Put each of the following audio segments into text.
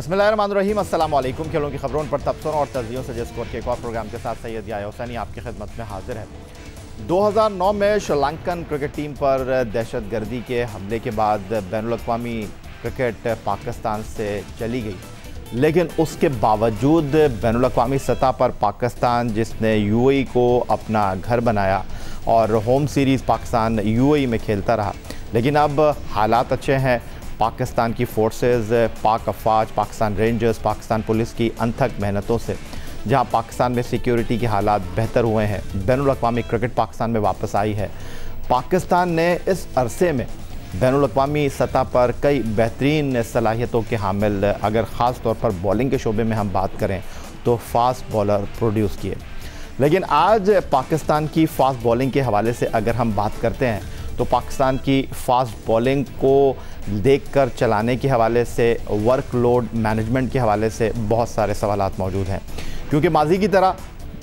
बिस्मिल्लाहिर्रहमानिर्रहीम, अस्सलाम वालेकुम। खेलों की खबरों पर तबसरों और तजियों से स्कोर के एक और प्रोग्राम के साथ सैयद याया हुसैनी आपकी खिदमत में हाजिर है। 2009 में श्रीलंकन क्रिकेट टीम पर दहशतगर्दी के हमले के बाद बैनुल-अक़वामी क्रिकेट पाकिस्तान से चली गई, लेकिन उसके बावजूद बैनुल-अक़वामी सतह पर पाकिस्तान, जिसने यूएई को अपना घर बनाया और होम सीरीज़ पाकिस्तान यूएई में खेलता रहा, लेकिन अब हालात अच्छे हैं। पाकिस्तान की फोर्सेस, पाक अफवाज, पाकिस्तान रेंजर्स, पाकिस्तान पुलिस की अनथक मेहनतों से जहां पाकिस्तान में सिक्योरिटी के हालात बेहतर हुए हैं, बैनुल-अक़वामी क्रिकेट पाकिस्तान में वापस आई है। पाकिस्तान ने इस अरसे में बैनुल-अक़वामी सतह पर कई बेहतरीन सलाहियतों के हामिल, अगर ख़ास तौर पर बॉलिंग के शोबे में हम बात करें तो फास्ट बॉलर प्रोड्यूस किए। लेकिन आज पाकिस्तान की फ़ास्ट बॉलिंग के हवाले से अगर हम बात करते हैं तो पाकिस्तान की फ़ास्ट बॉलिंग को देखकर चलाने के हवाले से, वर्कलोड मैनेजमेंट के हवाले से बहुत सारे सवालात मौजूद हैं, क्योंकि माजी की तरह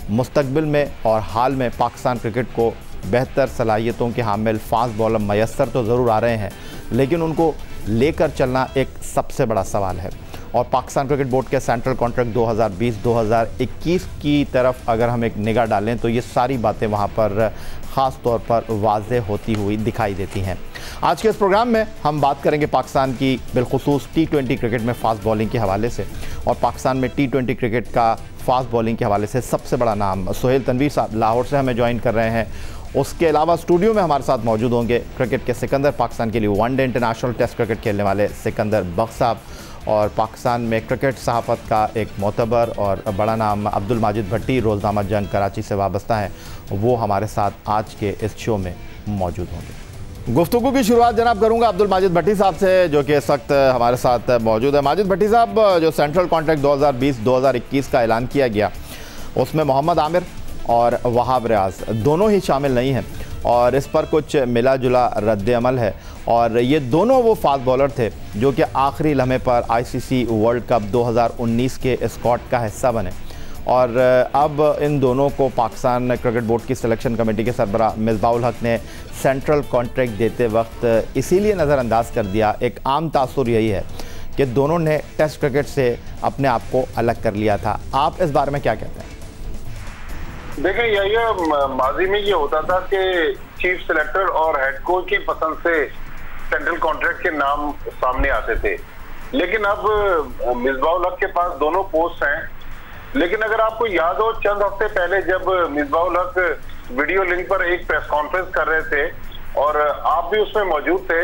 मुस्तकबिल में और हाल में पाकिस्तान क्रिकेट को बेहतर सलाहियतों के हामिल फ़ास्ट बॉलर मैसर तो ज़रूर आ रहे हैं, लेकिन उनको लेकर चलना एक सबसे बड़ा सवाल है। और पाकिस्तान क्रिकेट बोर्ड के सेंट्रल कॉन्ट्रैक्ट 2020-2021 की तरफ अगर हम एक निगाह डालें तो ये सारी बातें वहाँ पर ख़ास तौर पर वाज़ेह होती हुई दिखाई देती हैं। आज के इस प्रोग्राम में हम बात करेंगे पाकिस्तान की बिलखुसूस T20 क्रिकेट में फ़ास्ट बॉलिंग के हवाले से, और पाकिस्तान में T20 क्रिकेट का फ़ास्ट बॉलिंग के हवाले से सबसे बड़ा नाम सुहेल तनवीर साहब लाहौर से हमें ज्वाइन कर रहे हैं। उसके अलावा स्टूडियो में हमारे साथ मौजूद होंगे क्रिकेट के सिकंदर, पाकिस्तान के लिए वनडे इंटरनेशनल टेस्ट क्रिकेट खेलने वाले सिकंदर बख्श साहब, और पाकिस्तान में क्रिकेट सहाफ़त का एक मोतबर और बड़ा नाम अब्दुल माजिद भट्टी, रोज़नामा जंग कराची से वाबस्ता है, वो हमारे साथ आज के इस शो में मौजूद होंगे। गुफ्तगू की शुरुआत जनाब करूंगा अब्दुल माजिद भट्टी साहब से, जो कि इस वक्त हमारे साथ मौजूद है। माजिद भट्टी साहब, जो सेंट्रल कॉन्ट्रैक्ट 2020-2021 का ऐलान किया गया, उसमें मोहम्मद आमिर और वहाब रियाज दोनों ही शामिल नहीं हैं, और इस पर कुछ मिला जुला रद्द अमल है। और ये दोनों वो फास्ट बॉलर थे जो कि आखिरी लम्हे पर आईसीसी वर्ल्ड कप 2019 के स्क्वाड का हिस्सा बने, और अब इन दोनों को पाकिस्तान क्रिकेट बोर्ड की सिलेक्शन कमेटी के सरबराह मिसबाह-उल हक ने सेंट्रल कॉन्ट्रैक्ट देते वक्त इसीलिए नज़रअंदाज कर दिया। एक आम तासुर यही है कि दोनों ने टेस्ट क्रिकेट से अपने आप को अलग कर लिया था। आप इस बारे में क्या कहते हैं? देखें, यही माजी में ये होता था कि चीफ सिलेक्टर और हेड कोच की पसंद से सेंट्रल कॉन्ट्रैक्ट के नाम सामने आते थे, लेकिन अब मिसबाह-उल हक के पास दोनों पोस्ट हैं। लेकिन अगर आपको याद हो, चंद हफ्ते पहले जब मिसबाह-उल हक वीडियो लिंक पर एक प्रेस कॉन्फ्रेंस कर रहे थे और आप भी उसमें मौजूद थे,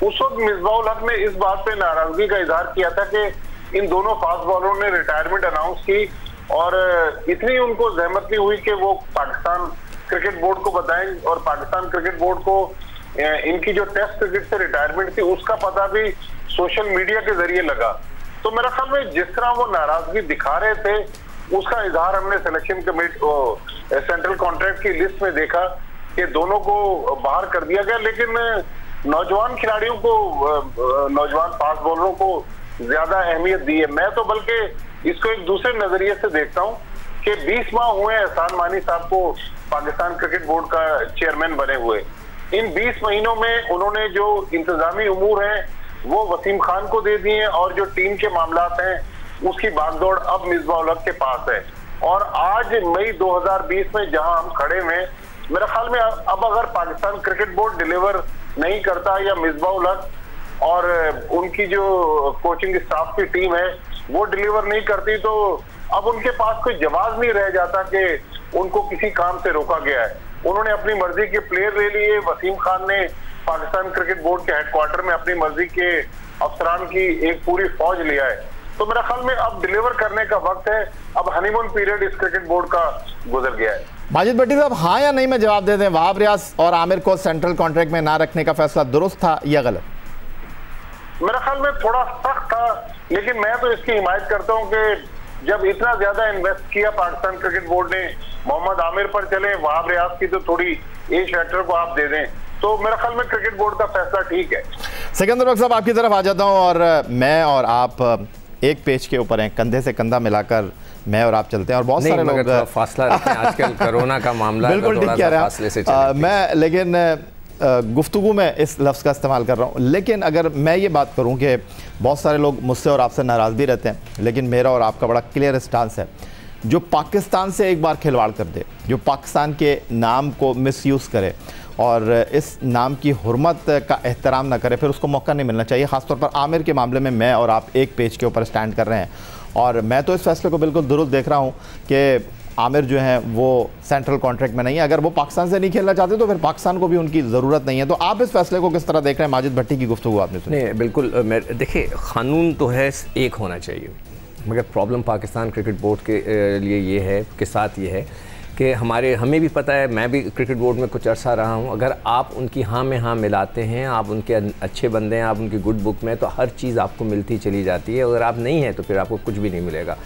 उस वक्त मिसबाह-उल हक ने इस बात पे नाराजगी का इजहार किया था कि इन दोनों फास्ट बॉलरों ने रिटायरमेंट अनाउंस की, और इतनी उनको जहमत नहीं हुई कि वो पाकिस्तान क्रिकेट बोर्ड को बताएं, और पाकिस्तान क्रिकेट बोर्ड को इनकी जो टेस्ट क्रिकेट से रिटायरमेंट थी उसका पता भी सोशल मीडिया के जरिए लगा। तो मेरा ख्याल में जिस तरह वो नाराजगी दिखा रहे थे, उसका इजहार हमने सिलेक्शन कमेटी सेंट्रल कॉन्ट्रैक्ट की लिस्ट में देखा कि दोनों को बाहर कर दिया गया, लेकिन नौजवान खिलाड़ियों को, नौजवान फास्ट बॉलरों को ज्यादा अहमियत दी है। मैं तो बल्कि इसको एक दूसरे नजरिए से देखता हूँ कि 20 माह हुए एहसान मानी साहब को पाकिस्तान क्रिकेट बोर्ड का चेयरमैन बने हुए। इन 20 महीनों में उन्होंने जो इंतजामी उमूर हैं वो वसीम खान को दे दिए, और जो टीम के मामलात हैं उसकी बागडोर अब मिसबाह-उल हक के पास है। और आज मई 2020 में जहां हम खड़े हैं, मेरे ख्याल में अब अगर पाकिस्तान क्रिकेट बोर्ड डिलीवर नहीं करता, या मिसबाह-उल हक और उनकी जो कोचिंग स्टाफ की टीम है वो डिलीवर नहीं करती, तो अब उनके पास कोई जवाब नहीं रह जाता कि उनको किसी काम से रोका गया है। उन्होंने अपनी मर्जी के प्लेयर ले लिए, वसीम खान ने पाकिस्तान क्रिकेट बोर्ड के हेडक्वार्टर में अपनी मर्जी के अफसरान की एक पूरी फौज लिया है। तो मेरा ख्याल में अब डिलीवर करने का वक्त है, अब हनीमून पीरियड इस क्रिकेट बोर्ड का गुजर गया है। माजिद भट्टी साहब, हाँ या नहीं में जवाब दे दें, वहाब रियाज और आमिर को सेंट्रल कॉन्ट्रैक्ट में ना रखने का फैसला दुरुस्त था या गलत? मेरा ख्याल में थोड़ा सख्त था, लेकिन मैं तो इसकी हिमायत करता हूं कि जब इतना ज्यादा इन्वेस्ट किया पाकिस्तान क्रिकेट बोर्ड ने, मोहम्मद आमिर पर चले, वहाब रियाज की तो थोड़ी एज फैक्टर को आप दे दें, तो मेरा ख्याल में क्रिकेट बोर्ड का फैसला ठीक है। सिकंदर बख्श साहब, आपकी तरफ आ जाता हूं, और मैं और आप एक पेज के ऊपर हैं, कंधे से कंधा मिलाकर मैं और आप चलते हैं, और बहुत सारे लोग फासला रखें, आजकल कोरोना का मामला बिल्कुल ठीक कह रहे हैं मैं, लेकिन गुफ्तगू में इस लफ्ज़ का इस्तेमाल कर रहा हूँ, लेकिन अगर मैं ये बात करूँ कि बहुत सारे लोग मुझसे और आपसे नाराज़ भी रहते हैं, लेकिन मेरा और आपका बड़ा क्लियर स्टांस है, जो पाकिस्तान से एक बार खिलवाड़ कर दे, जो पाकिस्तान के नाम को मिसयूज़ करे और इस नाम की हुर्मत का एहतराम ना करे, फिर उसको मौका नहीं मिलना चाहिए। ख़ासतौर पर आमिर के मामले में मैं और आप एक पेज के ऊपर स्टैंड कर रहे हैं और मैं तो इस फैसले को बिल्कुल दुरुस्त देख रहा हूँ कि आमिर जो हैं वो सेंट्रल कॉन्ट्रैक्ट में नहीं है। अगर वो पाकिस्तान से नहीं खेलना चाहते तो फिर पाकिस्तान को भी उनकी ज़रूरत नहीं है। तो आप इस फैसले को किस तरह देख रहे हैं? माजिद भट्टी की गुफ्तगू आपने सुनी। नहीं, बिल्कुल। देखिए, क़ानून तो है, एक होना चाहिए, मगर प्रॉब्लम पाकिस्तान क्रिकेट बोर्ड के लिए ये है, के साथ ये है कि हमें भी पता है, मैं भी क्रिकेट बोर्ड में कुछ अर्सा रहा हूँ, अगर आप उनकी हाँ में हाँ मिलाते हैं, आप उनके अच्छे बंदे हैं, आप उनकी गुड बुक में, तो हर चीज़ आपको मिलती चली जाती है। अगर आप नहीं हैं तो फिर आपको कुछ भी नहीं मिलेगा।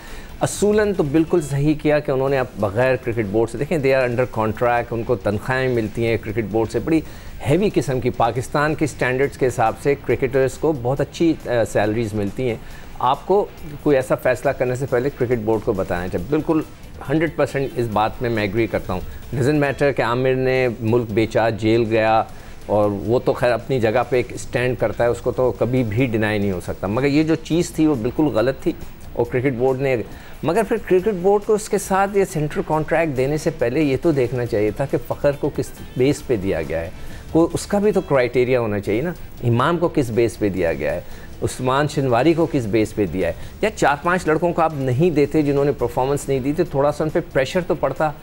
असूलन तो बिल्कुल सही किया कि उन्होंने अब बग़ैर क्रिकेट बोर्ड से, देखें, दे आर अंडर कॉन्ट्रैक्ट, उनको तनख्वाहें मिलती हैं क्रिकेट बोर्ड से, बड़ी हैवी किस्म की, पाकिस्तान के स्टैंडर्ड्स के हिसाब से क्रिकेटर्स को बहुत अच्छी सैलरीज़ मिलती हैं। आपको कोई ऐसा फ़ैसला करने से पहले क्रिकेट बोर्ड को बताना चाहिए। बिल्कुल 100% इस बात में मैं एग्री करता हूँ। डज़न्ट मैटर कि आमिर ने मुल्क बेचा, जेल गया, और वो तो खैर अपनी जगह पे एक स्टैंड करता है, उसको तो कभी भी डिनाई नहीं हो सकता, मगर ये जो चीज़ थी वो बिल्कुल गलत थी और क्रिकेट बोर्ड ने, मगर फिर क्रिकेट बोर्ड को उसके साथ ये सेंट्रल कॉन्ट्रैक्ट देने से पहले ये तो देखना चाहिए था कि फ़खर को किस बेस पे दिया गया है, कोई उसका भी तो क्राइटेरिया होना चाहिए ना। इमाम को किस बेस पे दिया गया है, उस्मान शनवारी को किस बेस पे दिया है, या 4-5 लड़कों को आप नहीं देते जिन्होंने परफॉर्मेंस नहीं दी, तो थोड़ा सा उन पर प्रेशर तो पड़ता,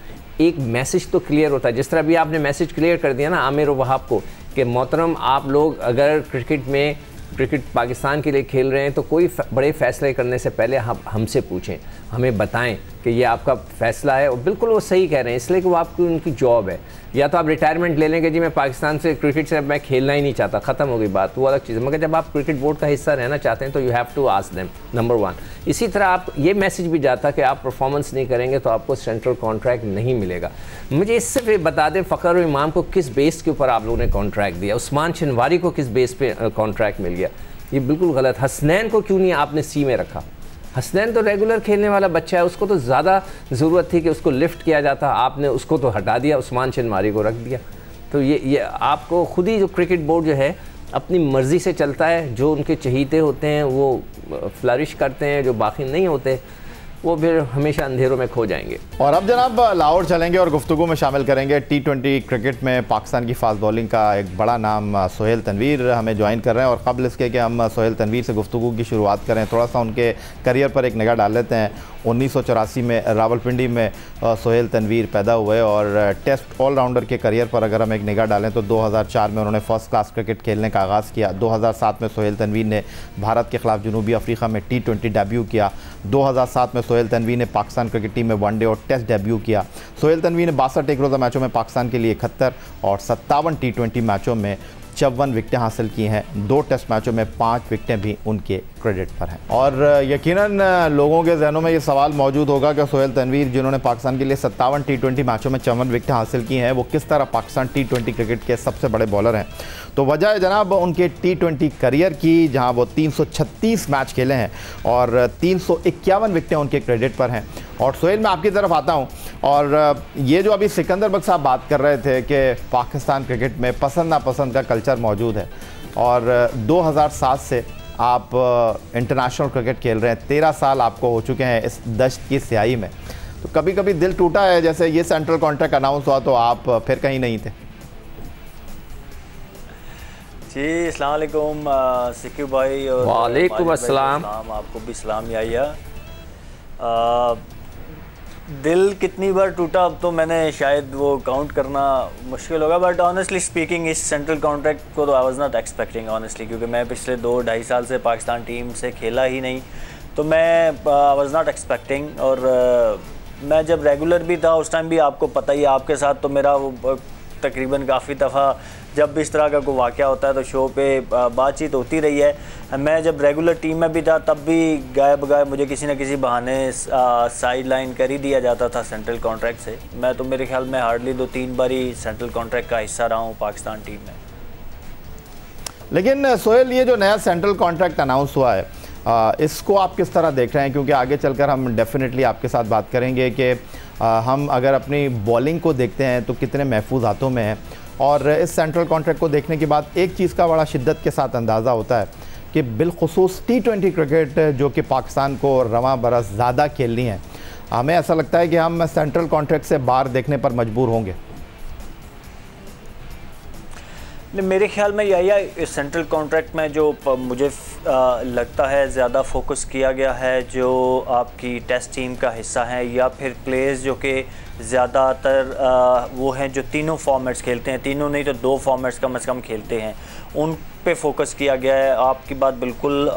एक मैसेज तो क्लियर होता है। जिस तरह भी आपने मैसेज क्लियर कर दिया ना आमिर और वहाब को कि मोहतरम, आप लोग अगर क्रिकेट पाकिस्तान के लिए खेल रहे हैं तो कोई बड़े फ़ैसले करने से पहले हमसे पूछें, हमें बताएं कि ये आपका फ़ैसला है। और बिल्कुल वो सही कह रहे हैं, इसलिए कि वो आपकी उनकी जॉब है। या तो आप रिटायरमेंट ले लेंगे, जी मैं पाकिस्तान से क्रिकेट से मैं खेलना ही नहीं चाहता, ख़त्म हो गई बात, वो अलग चीज़ है। मगर जब आप क्रिकेट बोर्ड का हिस्सा रहना चाहते हैं तो you have to ask them, number 1। इसी तरह आप ये मैसेज भी जाता कि आप परफॉर्मेंस नहीं करेंगे तो आपको सेंट्रल कॉन्ट्रैक्ट नहीं मिलेगा। मुझे इससे फिर बता दें, फ़खर और इमाम को किस बेस के ऊपर आप लोगों ने कॉन्ट्रैक्ट दिया, उस्मान शनवारी को किस बेस पे कॉन्ट्रैक्ट मिल गया, ये बिल्कुल गलत। हसनैन को क्यों नहीं आपने सी में रखा? हसनैन तो रेगुलर खेलने वाला बच्चा है, उसको तो ज़्यादा ज़रूरत थी कि उसको लिफ्ट किया जाता, आपने उसको तो हटा दिया, उस्मान शनवारी को रख दिया। तो ये आपको खुद ही, जो क्रिकेट बोर्ड जो है अपनी मर्ज़ी से चलता है, जो उनके चहीते होते हैं वो फ्लरिश करते हैं, जो बाकी नहीं होते वो फिर हमेशा अंधेरों में खो जाएंगे। और अब जनाब लाहौर चलेंगे और गुफ्तगू में शामिल करेंगे T20 क्रिकेट में पाकिस्तान की फास्ट बॉलिंग का एक बड़ा नाम सोहेल तनवीर हमें ज्वाइन कर रहे हैं। और क़ब्ल इसके कि हम सोहेल तनवीर से गुफ्तगू की शुरुआत करें, थोड़ा सा उनके करियर पर एक निगाह डाल लेते हैं। 1984 में रावलपिंडी में सोहेल तनवीर पैदा हुए और टेस्ट ऑलराउंडर के करियर पर अगर हम एक निगाह डालें तो 2004 में उन्होंने फ़र्स्ट क्लास क्रिकेट खेलने का आगाज़ किया। 2007 में सोहेल तनवीर ने भारत के ख़िलाफ़ जनूबी अफ्रीका में T20 डेब्यू किया। 2007 में सोहेल तनवीर ने पाकिस्तान क्रिकेट टीम में वनडे और टेस्ट डेब्यू किया। सोहेल तनवीर ने 62 एक रोज़ा मैचों में पाकिस्तान के लिए 71 और 57 T20 मैचों में 54 विकेटें हासिल की हैं। 2 टेस्ट मैचों में 5 विकेटें भी उनके क्रेडिट पर हैं। और यकीनन लोगों के जहनों में ये सवाल मौजूद होगा कि सोहेल तनवीर, जिन्होंने पाकिस्तान के लिए 57 T20 मैचों में 54 विकेटें हासिल की हैं, वो किस तरह पाकिस्तान T20 क्रिकेट के सबसे बड़े बॉलर हैं। तो वजह है जनाब उनके T20 करियर की, जहां वो 336 मैच खेले हैं और 351 विकेटें उनके क्रेडिट पर हैं। और सोहेल, मैं आपकी तरफ आता हूं, और ये जो अभी सिकंदर बख्श साहब बात कर रहे थे कि पाकिस्तान क्रिकेट में पसंद नापसंद का कल्चर मौजूद है, और 2007 से आप इंटरनेशनल क्रिकेट खेल रहे हैं, 13 साल आपको हो चुके हैं इस दश्त की स्याही में, तो कभी कभी दिल टूटा है? जैसे ये सेंट्रल कॉन्ट्रैक्ट अनाउंस हुआ तो आप फिर कहीं नहीं थे। जी, अस्सलाम वालेकुम सिक्की भाई और वालेकुम अस्सलाम। आपको भी सलाम याया। दिल कितनी बार टूटा अब तो मैंने शायद वो काउंट करना मुश्किल होगा, बट ऑनेस्टली स्पीकिंग इस सेंट्रल कॉन्ट्रैक्ट को तो I was not expecting honestly, क्योंकि मैं पिछले 2-2.5 साल से पाकिस्तान टीम से खेला ही नहीं, तो मैं आई वाज नॉट एक्सपेक्टिंग। और मैं जब रेगुलर भी था उस टाइम भी आपको पता ही, आपके साथ तो मेरा वो तकरीबन काफ़ी दफ़ा जब भी इस तरह का कोई वाक़या होता है तो शो पे बातचीत होती रही है। मैं जब रेगुलर टीम में भी था तब भी गायब मुझे किसी न किसी बहाने साइड लाइन कर ही दिया जाता था सेंट्रल कॉन्ट्रैक्ट से। मैं तो मेरे ख्याल में हार्डली 2-3 बार ही सेंट्रल कॉन्ट्रैक्ट का हिस्सा रहा हूँ पाकिस्तान टीम में। लेकिन सोहेल, ये जो नया सेंट्रल कॉन्ट्रैक्ट अनाउंस हुआ है, इसको आप किस तरह देख रहे हैं? क्योंकि आगे चलकर हम डेफिनेटली आपके साथ बात करेंगे कि हम अगर अपनी बॉलिंग को देखते हैं तो कितने महफूज हाथों में है, और इस सेंट्रल कॉन्ट्रैक्ट को देखने के बाद एक चीज़ का बड़ा शिद्दत के साथ अंदाज़ा होता है कि बिलखुसूस T20 क्रिकेट जो कि पाकिस्तान को रवां बरस ज़्यादा खेलनी है, हमें ऐसा लगता है कि हम सेंट्रल कॉन्ट्रैक्ट से बाहर देखने पर मजबूर होंगे। मेरे ख्याल में यही सेंट्रल कॉन्ट्रैक्ट में जो मुझे लगता है ज़्यादा फोकस किया गया है, जो आपकी टेस्ट टीम का हिस्सा है या फिर प्लेयर्स जो कि ज़्यादातर वो हैं जो तीनों फॉर्मेट्स खेलते हैं, तीनों नहीं तो 2 फॉर्मेट्स कम से कम खेलते हैं, उन पे फोकस किया गया है। आपकी बात बिल्कुल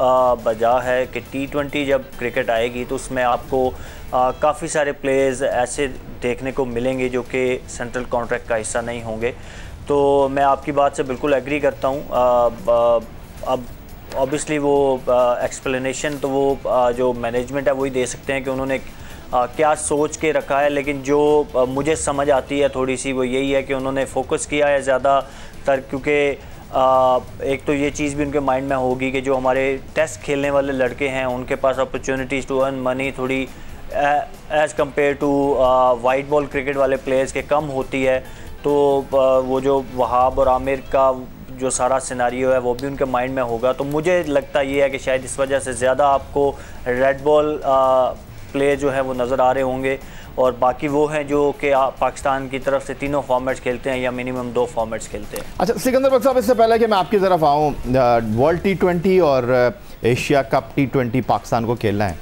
बजा है कि T20 जब क्रिकेट आएगी तो उसमें आपको काफ़ी सारे प्लेयर्स ऐसे देखने को मिलेंगे जो कि सेंट्रल कॉन्ट्रैक्ट का हिस्सा नहीं होंगे। तो मैं आपकी बात से बिल्कुल एग्री करता हूँ। अब ऑब्वियसली वो एक्सप्लेनेशन तो वो जो मैनेजमेंट है वही दे सकते हैं कि उन्होंने क्या सोच के रखा है, लेकिन जो मुझे समझ आती है थोड़ी सी वो यही है कि उन्होंने फोकस किया है ज़्यादातर, क्योंकि एक तो ये चीज़ भी उनके माइंड में होगी कि जो हमारे टेस्ट खेलने वाले लड़के हैं उनके पास अपॉर्चुनिटीज़ टू अर्न मनी थोड़ी as compared to white ball cricket वाले प्लेयर्स के कम होती है। तो वो जो वहाब और आमिर का जो सारा सिनारियो है वो भी उनके माइंड में होगा। तो मुझे लगता ये है कि शायद इस वजह से ज़्यादा आपको रेड बॉल प्लेयर जो है वो नज़र आ रहे होंगे, और बाकी वो हैं जो कि पाकिस्तान की तरफ से तीनों फॉर्मेट्स खेलते हैं या मिनिमम 2 फॉर्मेट्स खेलते हैं। अच्छा सिकंदर बख्श साहब, इससे पहले कि मैं आपकी तरफ आऊँ, वर्ल्ड T20 और एशिया कप T20 पाकिस्तान को खेलना है,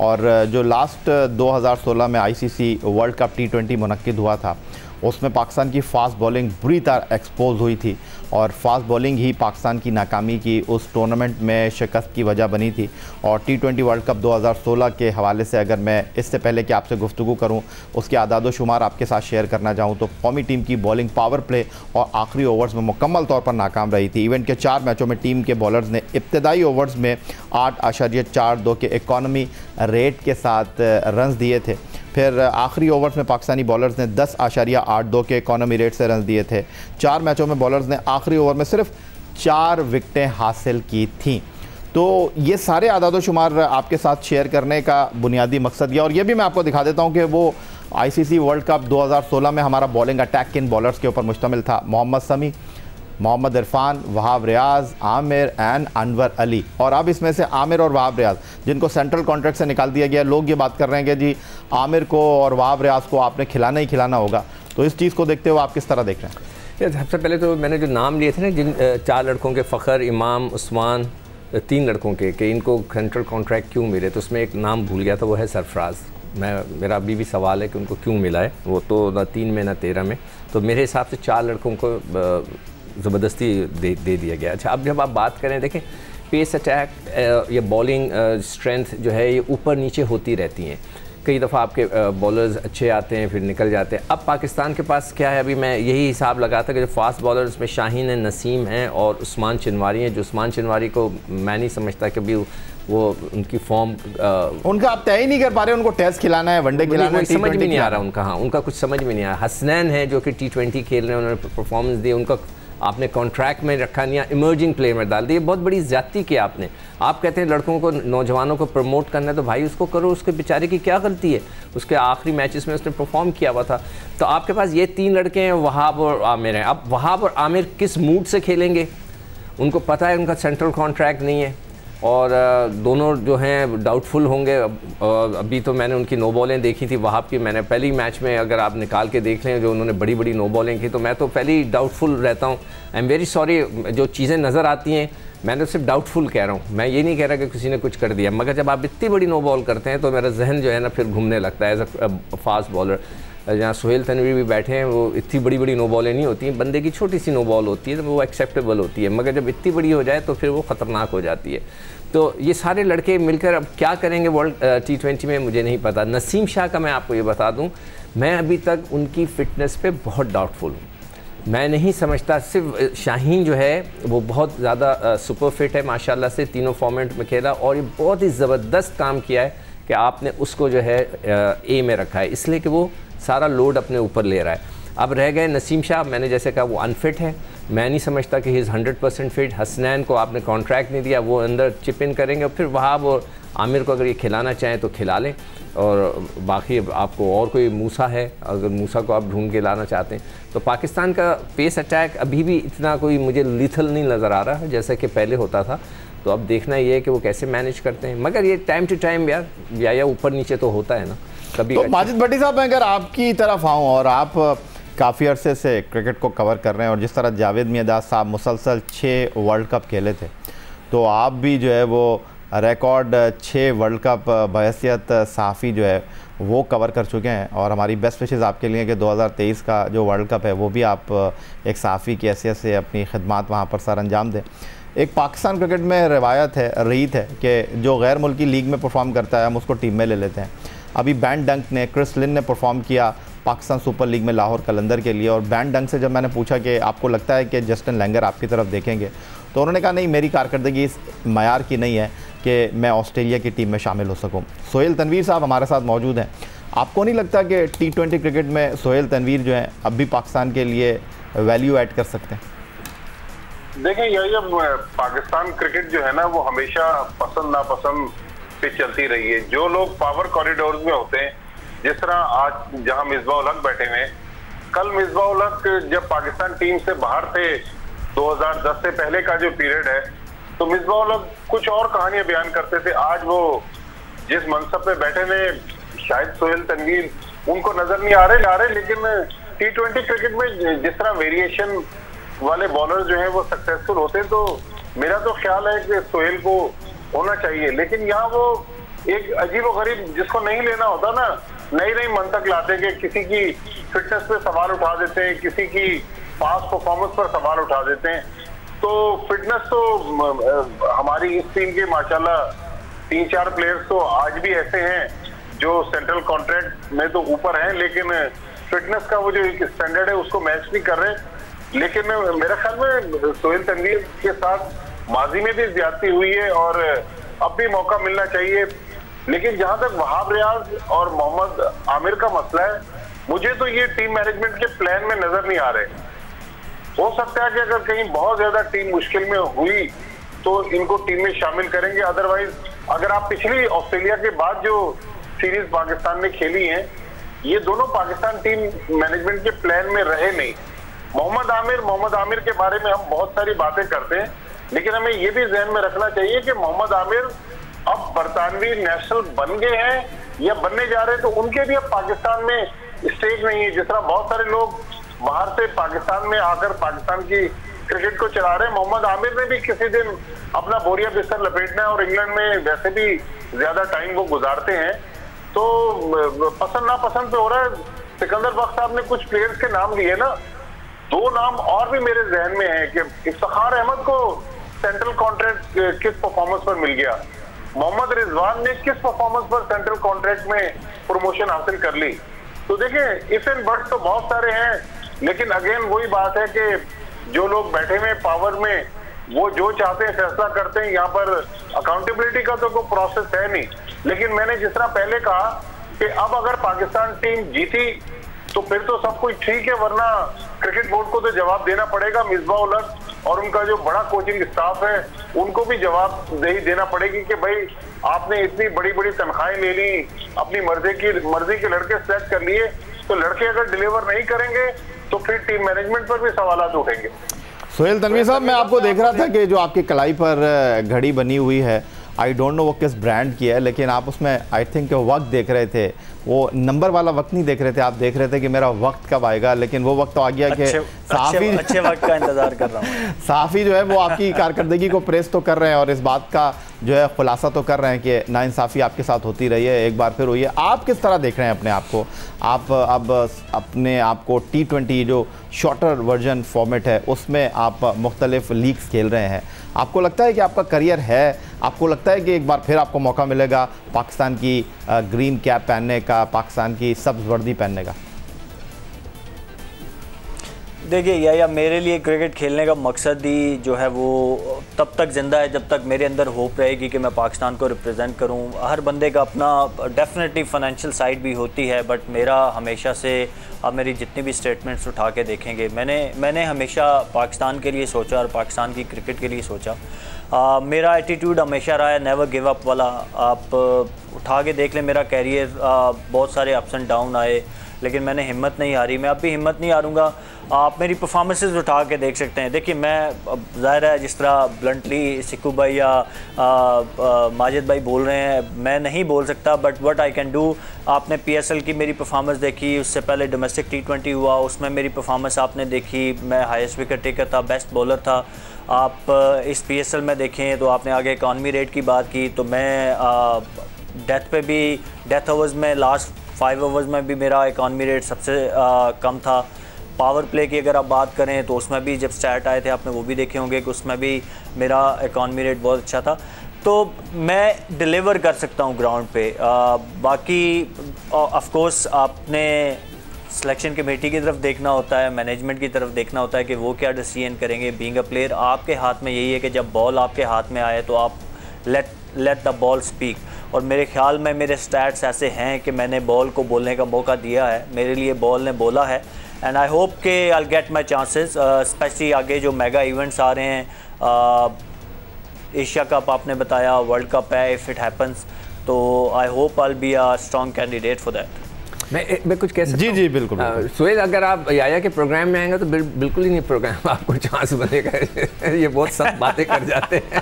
और जो लास्ट 2016 में ICC वर्ल्ड कप T20 मुनक्किद हुआ था उसमें पाकिस्तान की फ़ास्ट बॉलिंग बुरी तरह एक्सपोज हुई थी, और फ़ास्ट बॉलिंग ही पाकिस्तान की नाकामी की उस टूर्नामेंट में शिकस्त की वजह बनी थी। और T20 वर्ल्ड कप 2016 के हवाले से अगर मैं इससे पहले कि आपसे गुफ्तगू करूं उसके आदाद शुमार आपके साथ शेयर करना चाहूं तो कौमी टीम की बॉलिंग पावर प्ले और आखिरी ओवर्स में मुकम्मल तौर पर नाकाम रही थी। इवेंट के 4 मैचों में टीम के बॉलर्स ने इब्तदाई ओवर्स में 8.42 के इकॉनमी रेट के साथ रन्स दिए थे, फिर आखिरी ओवर्स में पाकिस्तानी बॉलर्स ने 10.82 के इकॉनमी रेट से रन दिए थे। 4 मैचों में बॉलर्स ने आखिरी ओवर में सिर्फ 4 विकेटें हासिल की थीं। तो ये सारे आदाद शुमार आपके साथ शेयर करने का बुनियादी मकसद यह, और ये भी मैं आपको दिखा देता हूँ कि वो ICC वर्ल्ड कप 2016 में हमारा बॉलिंग अटैक किन बॉलर्स के ऊपर मुश्तमिल था। मोहम्मद शमी, मोहम्मद इरफान, वहाब रियाज, आमिर एंड अनवर अली। और अब इसमें से आमिर और वहाब रियाज जिनको सेंट्रल कॉन्ट्रैक्ट से निकाल दिया गया, लोग ये बात कर रहे हैं कि जी आमिर को और वहाब रियाज को आपने खिलाना ही खिलाना होगा। तो इस चीज़ को देखते हुए आप किस तरह देख रहे हैं? सबसे पहले तो मैंने जो नाम लिए थे ना, जिन 4 लड़कों के, फ़खर, इमाम, उस्मान, 3 लड़कों के कि इनको सेंट्रल कॉन्ट्रैक्ट क्यों मिले, तो उसमें एक नाम भूल गया था, वो है सरफराज। मेरा अभी भी सवाल है कि उनको क्यों मिला है, वो तो ना 3 में ना 13 में। तो मेरे हिसाब से 4 लड़कों को ज़बरदस्ती दे दिया गया। अच्छा, अब जब आप बात करें, देखें पेस अटैक या बॉलिंग स्ट्रेंथ जो है ये ऊपर नीचे होती रहती हैं। कई दफ़ा आपके बॉलर्स अच्छे आते हैं फिर निकल जाते हैं। अब पाकिस्तान के पास क्या है, अभी मैं यही हिसाब लगा था कि जो फास्ट बॉलर्स में शाहीन है, नसीम हैं और उस्मान चिनवारी हैं। जो उस्मान चिनवारी को मैं नहीं समझता कि भी वो उनकी फॉर्म उनका आप तय ही नहीं कर पा रहे, उनको टेस्ट खिलाना है, वनडे खिलाना है, समझ में नहीं आ रहा उनका। हाँ, उनका कुछ समझ में नहीं आ रहा। हसनैन है जो कि T20 खेल रहे हैं, उन्होंने परफॉर्मेंस दी, उनका आपने कॉन्ट्रैक्ट में रखा नहीं, इमर्जिंग प्लेयर में डाल दिया। बहुत बड़ी ज़्यादती की आपने। आप कहते हैं लड़कों को, नौजवानों को प्रमोट करना है, तो भाई उसको करो, उसके बेचारे की क्या गलती है? उसके आखिरी मैचेस में उसने परफॉर्म किया हुआ था। तो आपके पास ये 3 लड़के हैं, वहाब और आमिर हैं। अब वहाब और आमिर किस मूड से खेलेंगे? उनको पता है उनका सेंट्रल कॉन्ट्रैक्ट नहीं है, और दोनों जो हैं डाउटफुल होंगे। अभी तो मैंने उनकी नो बॉलें देखी थी वहाब की, मैंने पहली मैच में, अगर आप निकाल के देख लें जो उन्होंने बड़ी बड़ी नो बॉलें की, तो मैं तो पहले ही डाउटफुल रहता हूँ। आई एम वेरी सॉरी, जो चीज़ें नज़र आती हैं मैं तो सिर्फ डाउटफुल कह रहा हूँ, मैं ये नहीं कह रहा कि किसी ने कुछ कर दिया। मगर जब आप इतनी बड़ी नो बॉल करते हैं तो मेरा जहन जो है ना फिर घूमने लगता है एज अ फास्ट बॉलर। जहाँ सुहेल तनवीर भी बैठे हैं, वो इतनी बड़ी बड़ी नो बॉलें नहीं होती हैं, बंदे की छोटी सी नो बॉल होती है तो वो एक्सेप्टेबल होती है, मगर जब इतनी बड़ी हो जाए तो फिर वो ख़तरनाक हो जाती है। तो ये सारे लड़के मिलकर अब क्या करेंगे वर्ल्ड T20 में, मुझे नहीं पता। नसीम शाह का मैं आपको ये बता दूं, मैं अभी तक उनकी फ़िटनेस पे बहुत डाउटफुल हूँ। मैं नहीं समझता, सिर्फ शाहीन जो है वो बहुत ज़्यादा सुपर फिट है माशाल्लाह से, तीनों फॉर्मेट में खेला और ये बहुत ही ज़बरदस्त काम किया है कि आपने उसको जो है ए में रखा है, इसलिए कि वो सारा लोड अपने ऊपर ले रहा है। अब रह गए नसीम शाह, मैंने जैसे कहा वो अनफिट है, मैं नहीं समझता कि ही इज़ 100% फिट। हसनैन को आपने कॉन्ट्रैक्ट नहीं दिया, वो अंदर चिप इन करेंगे और फिर वहाब और आमिर को अगर ये खिलाना चाहें तो खिला लें। और बाकी आपको और कोई मूसा है, अगर मूसा को आप ढूंढ के लाना चाहते हैं तो पाकिस्तान का पेस अटैक अभी भी इतना कोई मुझे लिथल नहीं नज़र आ रहा है जैसा कि पहले होता था। तो अब देखना ये है कि वो कैसे मैनेज करते हैं, मगर ये टाइम टू टाइम यार या ऊपर नीचे तो होता है ना कभी। तो माजिद भट्टी साहब, मैं अगर आपकी तरफ आऊँ, और आप काफ़ी अरसे से क्रिकेट को कवर कर रहे हैं और जिस तरह जावेद मियांदाद साहब मुसलसल 6 वर्ल्ड कप खेले थे, तो आप भी जो है वो रिकॉर्ड 6 वर्ल्ड कप बहैसियत सहाफ़ी जो है वो कवर कर चुके हैं। और हमारी बेस्ट विशेज़ आपके लिए कि 2023 का जो वर्ल्ड कप है वो भी आप एक सहाफ़ी की हैसियत से अपनी खिदमात वहाँ पर सर अंजाम दें। एक पाकिस्तान क्रिकेट में रवायत है, रीत है कि जो गैर मुल्की लीग में परफॉर्म करता है हम उसको टीम में ले लेते हैं। अभी बैन डंक ने, क्रिस लिन ने परफॉर्म किया पाकिस्तान सुपर लीग में लाहौर कलंदर के लिए, और बैन डंक से जब मैंने पूछा कि आपको लगता है कि जस्टिन लैंगर आपकी तरफ देखेंगे, तो उन्होंने कहा नहीं, मेरी कारकर्दगी इस मयार की नहीं है कि मैं ऑस्ट्रेलिया की टीम में शामिल हो सकूं। सोहेल तनवीर साहब हमारे साथ मौजूद हैं। आपको नहीं लगता कि T20 क्रिकेट में सोहेल तनवीर जो हैं अब भी पाकिस्तान के लिए वैल्यू ऐड कर सकते हैं? देखें, ये पाकिस्तान क्रिकेट जो है ना वो हमेशा पसंद नापसंद पे चलती रही है। जो लोग पावर कॉरिडोर में होते हैं, जिस तरह आज जहां मिसबाह-उल हक बैठे हैं, कल मिसबाह-उल हक जब पाकिस्तान टीम से बाहर थे 2010 से पहले का जो पीरियड है, तो मिसबाह-उल हक कुछ और कहानियां बयान करते थे। आज वो जिस मनसब पे बैठे ने, शायद सोहेल तनवीर उनको नजर नहीं आ रहे, लेकिन T20 क्रिकेट में जिस तरह वेरिएशन वाले बॉलर जो हैं वो सक्सेसफुल होते हैं, तो मेरा तो ख्याल है कि सोहेल को होना चाहिए। लेकिन यहाँ वो एक अजीब व गरीब, जिसको नहीं लेना होता ना, नई नई मंतक लाते हैं कि किसी की फिटनेस पे सवाल उठा देते हैं, किसी की पास परफॉर्मेंस पर सवाल उठा देते हैं। तो फिटनेस तो हमारी इस टीम के माशाल्लाह 3-4 प्लेयर्स तो आज भी ऐसे हैं जो सेंट्रल कॉन्ट्रैक्ट में तो ऊपर हैं, लेकिन फिटनेस का वो जो एक स्टैंडर्ड है उसको मैच नहीं कर रहे। लेकिन मेरे ख्याल में सोहेल तनवीर के साथ माजी में भी ज्यादती हुई है और अब भी मौका मिलना चाहिए। लेकिन जहां तक वहाब रियाज और मोहम्मद आमिर का मसला है, मुझे तो ये टीम मैनेजमेंट के प्लान में नजर नहीं आ रहे। हो सकता है कि अगर कहीं बहुत ज्यादा टीम मुश्किल में हुई तो इनको टीम में शामिल करेंगे। अदरवाइज अगर आप पिछली ऑस्ट्रेलिया के बाद जो सीरीज पाकिस्तान ने खेली है, ये दोनों पाकिस्तान टीम मैनेजमेंट के प्लान में रहे नहीं। मोहम्मद आमिर के बारे में हम बहुत सारी बातें करते हैं, लेकिन हमें ये भी जहन में रखना चाहिए कि मोहम्मद आमिर अब बरतानवी नेशनल बन गए हैं या बनने जा रहे हैं, तो उनके भी अब पाकिस्तान में स्टेज नहीं है। जिस तरह बहुत सारे लोग बाहर से पाकिस्तान में आकर पाकिस्तान की क्रिकेट को चला रहे हैं, मोहम्मद आमिर ने भी किसी दिन अपना बोरिया बिस्तर लपेटना है और इंग्लैंड में वैसे भी ज्यादा टाइम वो गुजारते हैं। तो पसंद नापसंद पे हो रहा है। सिकंदर बख्श साहब ने कुछ प्लेयर्स के नाम लिए ना, 2 नाम और भी मेरे जहन में है कि इफ्तिखार अहमद को सेंट्रल कॉन्ट्रैक्ट किस परफॉर्मेंस पर मिल गया, मोहम्मद रिजवान ने किस परफॉर्मेंस पर सेंट्रल कॉन्ट्रैक्ट में प्रमोशन हासिल कर ली। तो देखिए इफ एंड बट्स तो बहुत सारे हैं, लेकिन अगेन वही बात है कि जो लोग बैठे हुए पावर में वो जो चाहते हैं फैसला करते हैं। यहाँ पर अकाउंटेबिलिटी का तो कोई प्रोसेस है नहीं। लेकिन मैंने जिस तरह पहले कहा कि अब अगर पाकिस्तान टीम जीती तो फिर तो सब कुछ ठीक है, वरना क्रिकेट बोर्ड को तो जवाब देना पड़ेगा। मिसबाह-उल हक और उनका जो बड़ा कोचिंग स्टाफ है उनको भी जवाबदेही देना पड़ेगी कि भाई आपने इतनी बड़ी बड़ी तनख्वाहें ले ली, अपनी मर्जी के लड़के सेलेक्ट कर लिए, तो लड़के अगर डिलीवर नहीं करेंगे तो फिर टीम मैनेजमेंट पर भी सवालात उठेंगे। सोहेल तनवीर साहब, मैं आपको देख रहा था कि जो आपकी कलाई पर घड़ी बनी हुई है, आई डोंट नो वो किस ब्रांड की है, लेकिन आप उसमें आई थिंक वक्त देख रहे थे, वो नंबर वाला वक्त नहीं देख रहे थे, आप देख रहे थे कि मेरा वक्त कब आएगा। लेकिन वो वक्त तो आ गया कि अच्छे वक्त का इंतजार कर रहा हूँ। साफ़ी जो है वो आपकी कारकर्दगी को प्रेस तो कर रहे हैं और इस बात का जो है खुलासा तो कर रहे हैं कि नाइंसाफ़ी आपके साथ होती रही है, एक बार फिर हुई है। आप किस तरह देख रहे हैं अपने आप को? आप अब अपने आप को T20 जो शॉर्टर वर्जन फॉर्मेट है उसमें आप मुख्तलिफ लीग्स खेल रहे हैं, आपको लगता है कि आपका करियर है? आपको लगता है कि एक बार फिर आपको मौका मिलेगा पाकिस्तान की ग्रीन कैप पहनने का, पाकिस्तान की सब्ज़ वर्दी पहनने का? देखिए या मेरे लिए क्रिकेट खेलने का मकसद ही जो है वो तब तक ज़िंदा है जब तक मेरे अंदर होप रहेगी कि मैं पाकिस्तान को रिप्रेजेंट करूं। हर बंदे का अपना डेफिनेटली फाइनेंशियल साइड भी होती है, बट मेरा हमेशा से, आप मेरी जितनी भी स्टेटमेंट्स उठा के देखेंगे, मैंने हमेशा पाकिस्तान के लिए सोचा और पाकिस्तान की क्रिकेट के लिए सोचा। मेरा एटीट्यूड हमेशा रहा है नेवर गिव अप वाला। आप उठा के देख लें मेरा कैरियर, बहुत सारे अप्स एंड डाउन आए लेकिन मैंने हिम्मत नहीं हारी। मैं अब भी हिम्मत नहीं हारूंगा। आप मेरी परफॉर्मेंसेस उठा के देख सकते हैं। देखिए मैं ज़ाहिर है जिस तरह ब्लंटली सिक्कू भाई या माजिद भाई बोल रहे हैं मैं नहीं बोल सकता, but what I can do, आपने PSL की मेरी परफॉर्मेंस देखी, उससे पहले डोमेस्टिक T20 हुआ, उसमें मेरी परफॉर्मेंस आपने देखी, मैं हाईएस्ट विकेट टेकर था, बेस्ट बॉलर था। आप इस PSL में देखें तो आपने आगे इकॉनमी रेट की बात की, तो मैं डेथ पे भी, डेथ ओवर्स में लास्ट 5 ओवर्स में भी मेरा इकॉनमी रेट सबसे कम था। पावर प्ले की अगर आप बात करें तो उसमें भी जब स्टैट आए थे आपने वो भी देखे होंगे कि उसमें भी मेरा इकॉनमी रेट बहुत अच्छा था। तो मैं डिलीवर कर सकता हूँ ग्राउंड पे। बाकी ऑफ कोर्स आपने सिलेक्शन कमेटी की तरफ देखना होता है, मैनेजमेंट की तरफ देखना होता है कि वो क्या डिसीजन करेंगे। बीइंग अ प्लेयर आपके हाथ में यही है कि जब बॉल आपके हाथ में आए तो आप लेट द बॉल स्पीक। और मेरे ख्याल में मेरे स्टैट्स ऐसे हैं कि मैंने बॉल को बोलने का मौका दिया है, मेरे लिए बॉल ने बोला है, एंड आई होप कि I get my chances. Specially आगे जो मेगा इवेंट्स आ रहे हैं, एशिया कप आपने बताया, वर्ल्ड कप है, इफ़ इट हैपन्स, तो I hope I will be a strong candidate for that. मैं कुछ कह सकता हूँ? जी बिल्कुल। सुहेल, अगर आप याया के प्रोग्राम में आएंगे तो बिल्कुल ही नहीं प्रोग्राम आपको चांस बनेगा। ये बहुत सब बातें कर जाते हैं।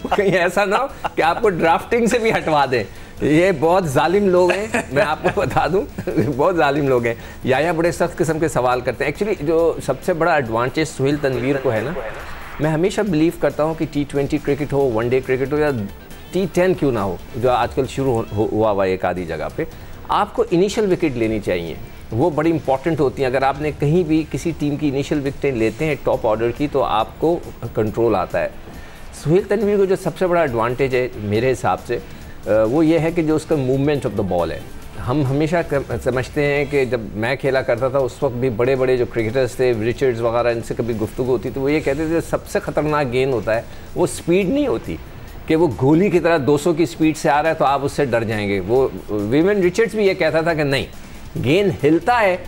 कहीं ऐसा ना हो कि आपको ड्राफ्टिंग से भी हटवा दें। ये बहुत जालिम लोग हैं, मैं आपको बता दूं, बहुत जालिम लोग हैं। याया बड़े सख्त किस्म के सवाल करते हैं। एक्चुअली जो सबसे बड़ा एडवांटेज सुहेल तनवीर को है ना, मैं हमेशा बिलीव करता हूँ कि T20 क्रिकेट हो, वनडे क्रिकेट हो या T10 क्यों ना हो, जो आजकल शुरू हुआ एक आधी जगह पे, आपको इनिशियल विकेट लेनी चाहिए। वो बड़ी इंपॉर्टेंट होती हैं। अगर आपने कहीं भी किसी टीम की इनिशियल विकेटें लेते हैं टॉप ऑर्डर की तो आपको कंट्रोल आता है। सुहेल तनवीर को जो सबसे बड़ा एडवांटेज है मेरे हिसाब से वो ये है कि जो उसका मूवमेंट ऑफ द बॉल है। हम हमेशा समझते हैं कि जब मैं खेला करता था उस वक्त भी बड़े बड़े जो क्रिकेटर्स थे, रिचर्ड्स वगैरह, इनसे कभी गुफ्तगू होती तो वो ये कहते थे सबसे ख़तरनाक गेंद होता है वो स्पीड नहीं होती कि वो गोली की तरह 200 की स्पीड से आ रहा है तो आप उससे डर जाएंगे। वो विवियन रिचर्ड्स भी ये कहता था कि नहीं, गेंद हिलता है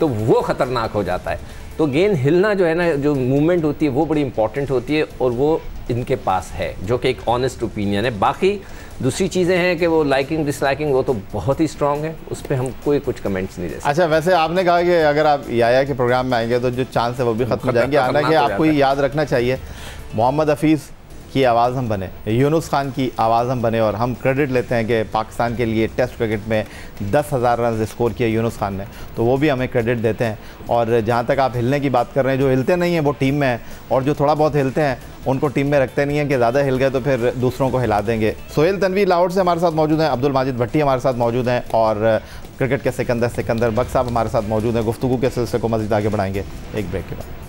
तो वो ख़तरनाक हो जाता है। तो गेंद हिलना जो है ना, जो मूवमेंट होती है वो बड़ी इंपॉर्टेंट होती है और वो इनके पास है, जो कि एक ऑनेस्ट ओपिनियन है। बाकी दूसरी चीज़ें हैं कि वो लाइकिंग डिसलाइकिंग वो तो बहुत ही स्ट्रॉन्ग है, उस पर हम कोई कुछ कमेंट्स नहीं दे सकते। अच्छा, वैसे आपने कहा कि अगर आप याया के प्रोग्राम में आएंगे तो जो चांस है वो भी खत्म हो जाएंगे। हालांकि आपको याद रखना चाहिए मोहम्मद हफीज़ की आवाज़ हम बने, यूनुस खान की आवाज़ हम बने, और हम क्रेडिट लेते हैं कि पाकिस्तान के लिए टेस्ट क्रिकेट में 10,000 रन स्कोर किए यूनुस खान ने, तो वो भी हमें क्रेडिट देते हैं। और जहाँ तक आप हिलने की बात कर रहे हैं, जो हिलते नहीं हैं वो टीम में है, और जो थोड़ा बहुत हिलते हैं उनको टीम में रखते नहीं हैं कि ज़्यादा हिल गए तो फिर दूसरों को हिला देंगे। सुहेल तनवीर लाहौर से हमारे साथ मौजूद हैं, अब्दुल माजिद भट्टी हमारे साथ मौजूद हैं, और क्रिकेट के सिकंदर बख्श साहब हमारे साथ मौजूद हैं। गुफ्तगू के सिलसिले को मज़ीद आगे बढ़ाएंगे एक ब्रेक के बाद।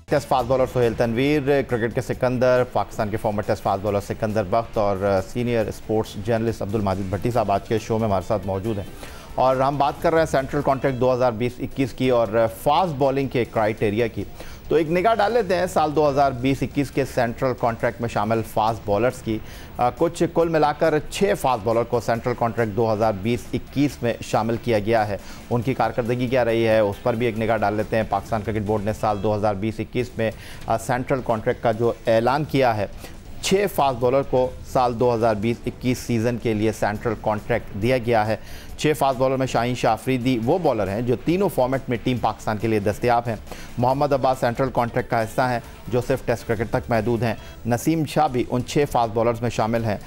Test fast bowler Sohail Tanvir, cricket के सिकंदर, पाकिस्तान के former test fast bowler Sikandar Bakht और senior sports journalist Abdul Majid Bhatti sahab आज के शो में हमारे साथ मौजूद हैं। और हम बात कर रहे हैं सेंट्रल कॉन्ट्रैक्ट 2020-21 की और फास्ट बॉलिंग के क्राइटेरिया की। तो एक निगाह डाल लेते हैं साल 2020-21 के सेंट्रल कॉन्ट्रैक्ट में शामिल फास्ट बॉलर्स की। कुछ कुल मिलाकर 6 फास्ट बॉलर को सेंट्रल कॉन्ट्रैक्ट 2020-21 में शामिल किया गया है। उनकी कारकर्दगी क्या रही है उस पर भी एक निगाह डाल लेते हैं। पाकिस्तान क्रिकेट बोर्ड ने साल 2020-21 में सेंट्रल कॉन्ट्रैक्ट का जो ऐलान किया है, 6 फास्ट बॉलर को साल 2020-21 सीज़न के लिए सेंट्रल कॉन्ट्रैक्ट दिया गया है। 6 फास्ट बॉलर में शाहीन शाह अफरीदी वो बॉलर हैं जो तीनों फॉर्मेट में टीम पाकिस्तान के लिए दस्तयाब हैं। मोहम्मद अब्बास सेंट्रल कॉन्ट्रैक्ट का हिस्सा हैं जो सिर्फ टेस्ट क्रिकेट तक महदूद हैं। नसीम शाह भी उन 6 फास्ट बॉलर्स में शामिल हैं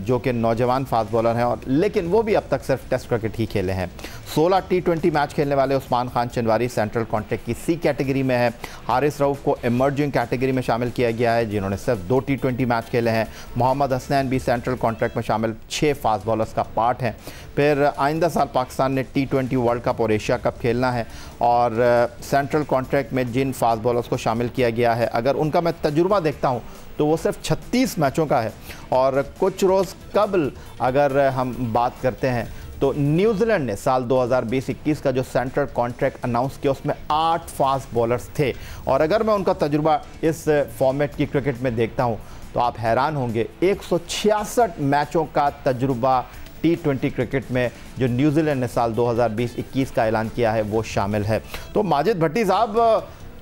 जो कि नौजवान फास्ट बॉलर हैं, और लेकिन वो भी अब तक सिर्फ टेस्ट क्रिकेट ही खेले हैं। 16 T20 मैच खेलने वाले उस्मान खान चंदवारी सेंट्रल कॉन्ट्रैक्ट की C कैटेगरी में है। हारिस रऊफ को इमर्जिंग कैटेगरी में शामिल किया गया है जिन्होंने सिर्फ 2 T20 मैच खेले हैं। मोहम्मद मोहम्मद हसनैन भी सेंट्रल कॉन्ट्रैक्ट में शामिल 6 फास्ट बॉलर्स का पार्ट हैं। फिर आइंदा साल पाकिस्तान ने T20 वर्ल्ड कप और एशिया कप खेलना है और सेंट्रल कॉन्ट्रैक्ट में जिन फास्ट बॉलर्स को शामिल किया गया है, अगर उनका मैं तजुर्बा देखता हूँ तो वो सिर्फ 36 मैचों का है। और कुछ रोज़ कबल अगर हम बात करते हैं तो न्यूजीलैंड ने साल 2020-21 का जो सेंट्रल कॉन्ट्रैक्ट अनाउंस किया उसमें 8 फास्ट बॉलर्स थे। और अगर मैं उनका तजुर्बा इस फॉर्मेट की क्रिकेट में देखता हूं तो आप हैरान होंगे, 166 मैचों का तजुर्बा T20 क्रिकेट में जो न्यूजीलैंड ने साल 2020-21 का ऐलान किया है वो शामिल है। तो माजिद भट्टी साहब,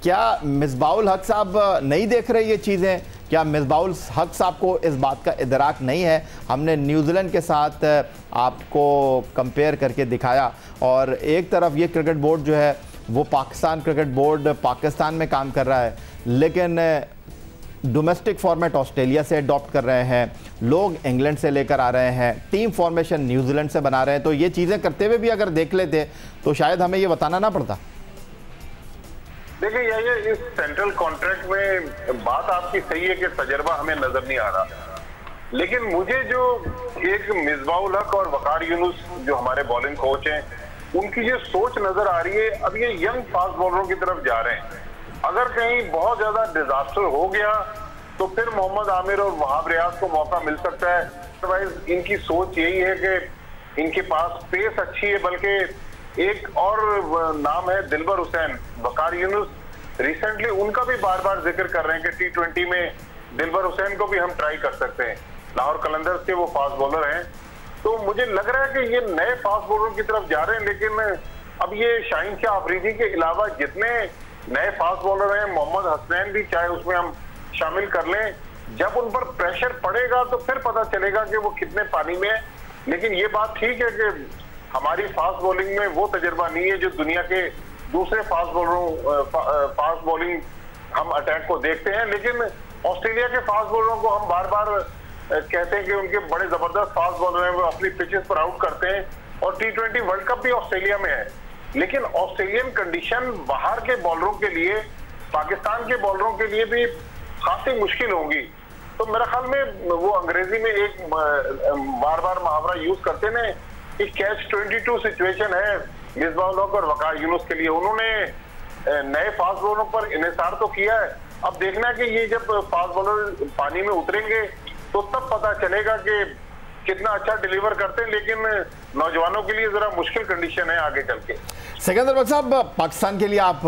क्या मिसबाउल हक साहब नहीं देख रहे ये चीज़ें? क्या मिसबाउल हक साहब को इस बात का इदराक नहीं है? हमने न्यूजीलैंड के साथ आपको कंपेयर करके दिखाया और एक तरफ ये क्रिकेट बोर्ड जो है वो पाकिस्तान क्रिकेट बोर्ड पाकिस्तान में काम कर रहा है, लेकिन डोमेस्टिक फॉर्मेट ऑस्ट्रेलिया से अडॉप्ट कर रहे हैं, लोग इंग्लैंड से लेकर आ रहे हैं, टीम फॉर्मेशन न्यूजीलैंड से बना रहे हैं। तो ये चीज़ें करते हुए भी अगर देख लेते तो शायद हमें ये बताना ना पड़ता। देखिए ये इस सेंट्रल कॉन्ट्रैक्ट में बात आपकी सही है कि तजर्बा हमें नजर नहीं आ रहा, लेकिन मुझे जो एक मिसबाउल हक और वकार यूनुस जो हमारे बॉलिंग कोच हैं उनकी जो सोच नजर आ रही है, अब ये यंग फास्ट बॉलरों की तरफ जा रहे हैं। अगर कहीं बहुत ज्यादा डिजास्टर हो गया तो फिर मोहम्मद आमिर और वहाब रियाज को मौका मिल सकता है। अदरवाइज इनकी सोच यही है कि इनके पास पेस अच्छी है, बल्कि एक और नाम है दिलबर हुसैन, वकार यूनुस रिसेंटली उनका भी बार बार जिक्र कर रहे हैं कि T20 में दिलबर हुसैन को भी हम ट्राई कर सकते हैं। लाहौर कलंदर्स के वो फास्ट बॉलर हैं। तो मुझे लग रहा है कि ये नए फास्ट बॉलर की तरफ जा रहे हैं, लेकिन अब ये शाहीन शाह अफरीदी के अलावा जितने नए फास्ट बॉलर हैं, मोहम्मद हसनैन भी चाहे उसमें हम शामिल कर लें, जब उन पर प्रेशर पड़ेगा तो फिर पता चलेगा कि वो कितने पानी में है। लेकिन ये बात ठीक है कि हमारी फास्ट बॉलिंग में वो तजर्बा नहीं है जो दुनिया के दूसरे फास्ट बॉलिंग हम अटैक को देखते हैं। लेकिन ऑस्ट्रेलिया के फास्ट बॉलरों को हम बार बार कहते हैं कि उनके बड़े जबरदस्त फास्ट बॉलर हैं, वो अपनी पिचेस पर आउट करते हैं। और T20 वर्ल्ड कप भी ऑस्ट्रेलिया में है, लेकिन ऑस्ट्रेलियन कंडीशन बाहर के बॉलरों के लिए, पाकिस्तान के बॉलरों के लिए भी खासी मुश्किल होंगी। तो मेरे ख्याल में वो अंग्रेजी में एक बार बार मुहावरा यूज करते हैं, एक कैच-22 सिचुएशन है मिसबाउल हक और वकार यूनुस के लिए। उन्होंने नए फास्ट बॉलरों पर इन्हिसार तो किया है, अब देखना है कि ये जब फास्ट बॉलर पानी में उतरेंगे तो तब पता चलेगा कि कितना अच्छा डिलीवर करते हैं। लेकिन नौजवानों के लिए जरा मुश्किल कंडीशन है आगे चल के। सिकंदर बख्श साहब, पाकिस्तान के लिए आप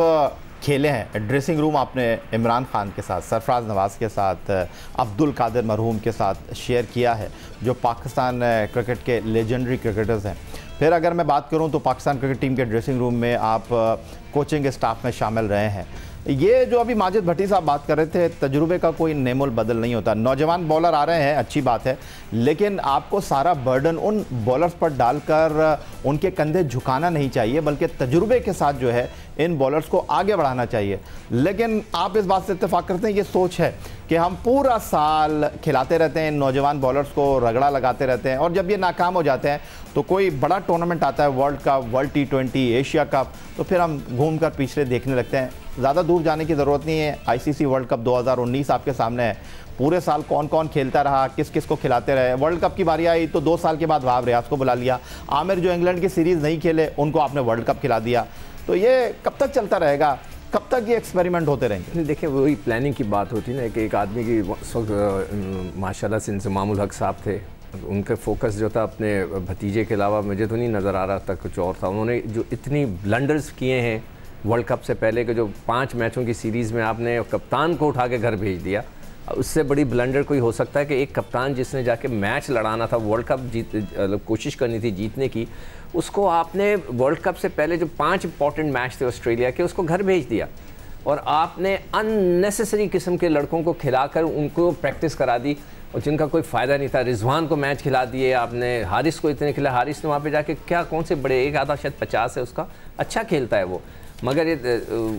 खेले हैं, ड्रेसिंग रूम आपने इमरान खान के साथ, सरफराज नवाज के साथ, अब्दुल कादिर मरहूम के साथ शेयर किया है, जो पाकिस्तान क्रिकेट के लेजेंडरी क्रिकेटर्स हैं। फिर अगर मैं बात करूं तो पाकिस्तान क्रिकेट टीम के ड्रेसिंग रूम में आप कोचिंग स्टाफ में शामिल रहे हैं। ये जो अभी माजिद भट्टी साहब बात कर रहे थे, तजुर्बे का कोई नेमोल बदल नहीं होता। नौजवान बॉलर आ रहे हैं, अच्छी बात है, लेकिन आपको सारा बर्डन उन बॉलर्स पर डालकर उनके कंधे झुकाना नहीं चाहिए, बल्कि तजुर्बे के साथ जो है इन बॉलर्स को आगे बढ़ाना चाहिए। लेकिन आप इस बात से इत्तेफाक करते हैं, ये सोच है कि हम पूरा साल खिलाते रहते हैं, नौजवान बॉलर्स को रगड़ा लगाते रहते हैं, और जब ये नाकाम हो जाते हैं तो कोई बड़ा टूर्नामेंट आता है, world cup, world T20, Asia cup, तो फिर हम घूम कर पीछे देखने लगते हैं। ज़्यादा दूर जाने की ज़रूरत नहीं है। ICC वर्ल्ड कप 2019 आपके सामने है, पूरे साल कौन कौन खेलता रहा, किस किस को खिलाते रहे। वर्ल्ड कप की बारी आई तो 2 साल के बाद वहाब रियाज को बुला लिया, आमिर जो इंग्लैंड की सीरीज़ नहीं खेले उनको आपने वर्ल्ड कप खिला दिया। तो ये कब तक चलता रहेगा, कब तक ये एक्सपेरिमेंट होते रहेंगे? देखिए, वही प्लानिंग की बात होती ना कि एक आदमी की माशाल्लाह से इंज़मामुल हक साहब थे, उनका फोकस जो था अपने भतीजे के अलावा मुझे तो नहीं नज़र आ रहा था कुछ और था। उन्होंने जो इतनी ब्लंडर्स किए हैं वर्ल्ड कप से पहले के, जो 5 मैचों की सीरीज़ में आपने कप्तान को उठा के घर भेज दिया, उससे बड़ी ब्लंडर कोई हो सकता है कि एक कप्तान जिसने जाके मैच लड़ाना था, वर्ल्ड कप कोशिश करनी थी जीतने की, उसको आपने वर्ल्ड कप से पहले जो 5 इंपॉर्टेंट मैच थे ऑस्ट्रेलिया के, उसको घर भेज दिया और आपने अननेसेसरी किस्म के लड़कों को खिलाकर उनको प्रैक्टिस करा दी और जिनका कोई फ़ायदा नहीं था। रिजवान को मैच खिला दिए आपने, हारिस को इतने खिला, हारिस ने वहाँ पे जाके क्या कौन से बड़े, एक आधा शायद 50 है उसका, अच्छा खेलता है वो, मगर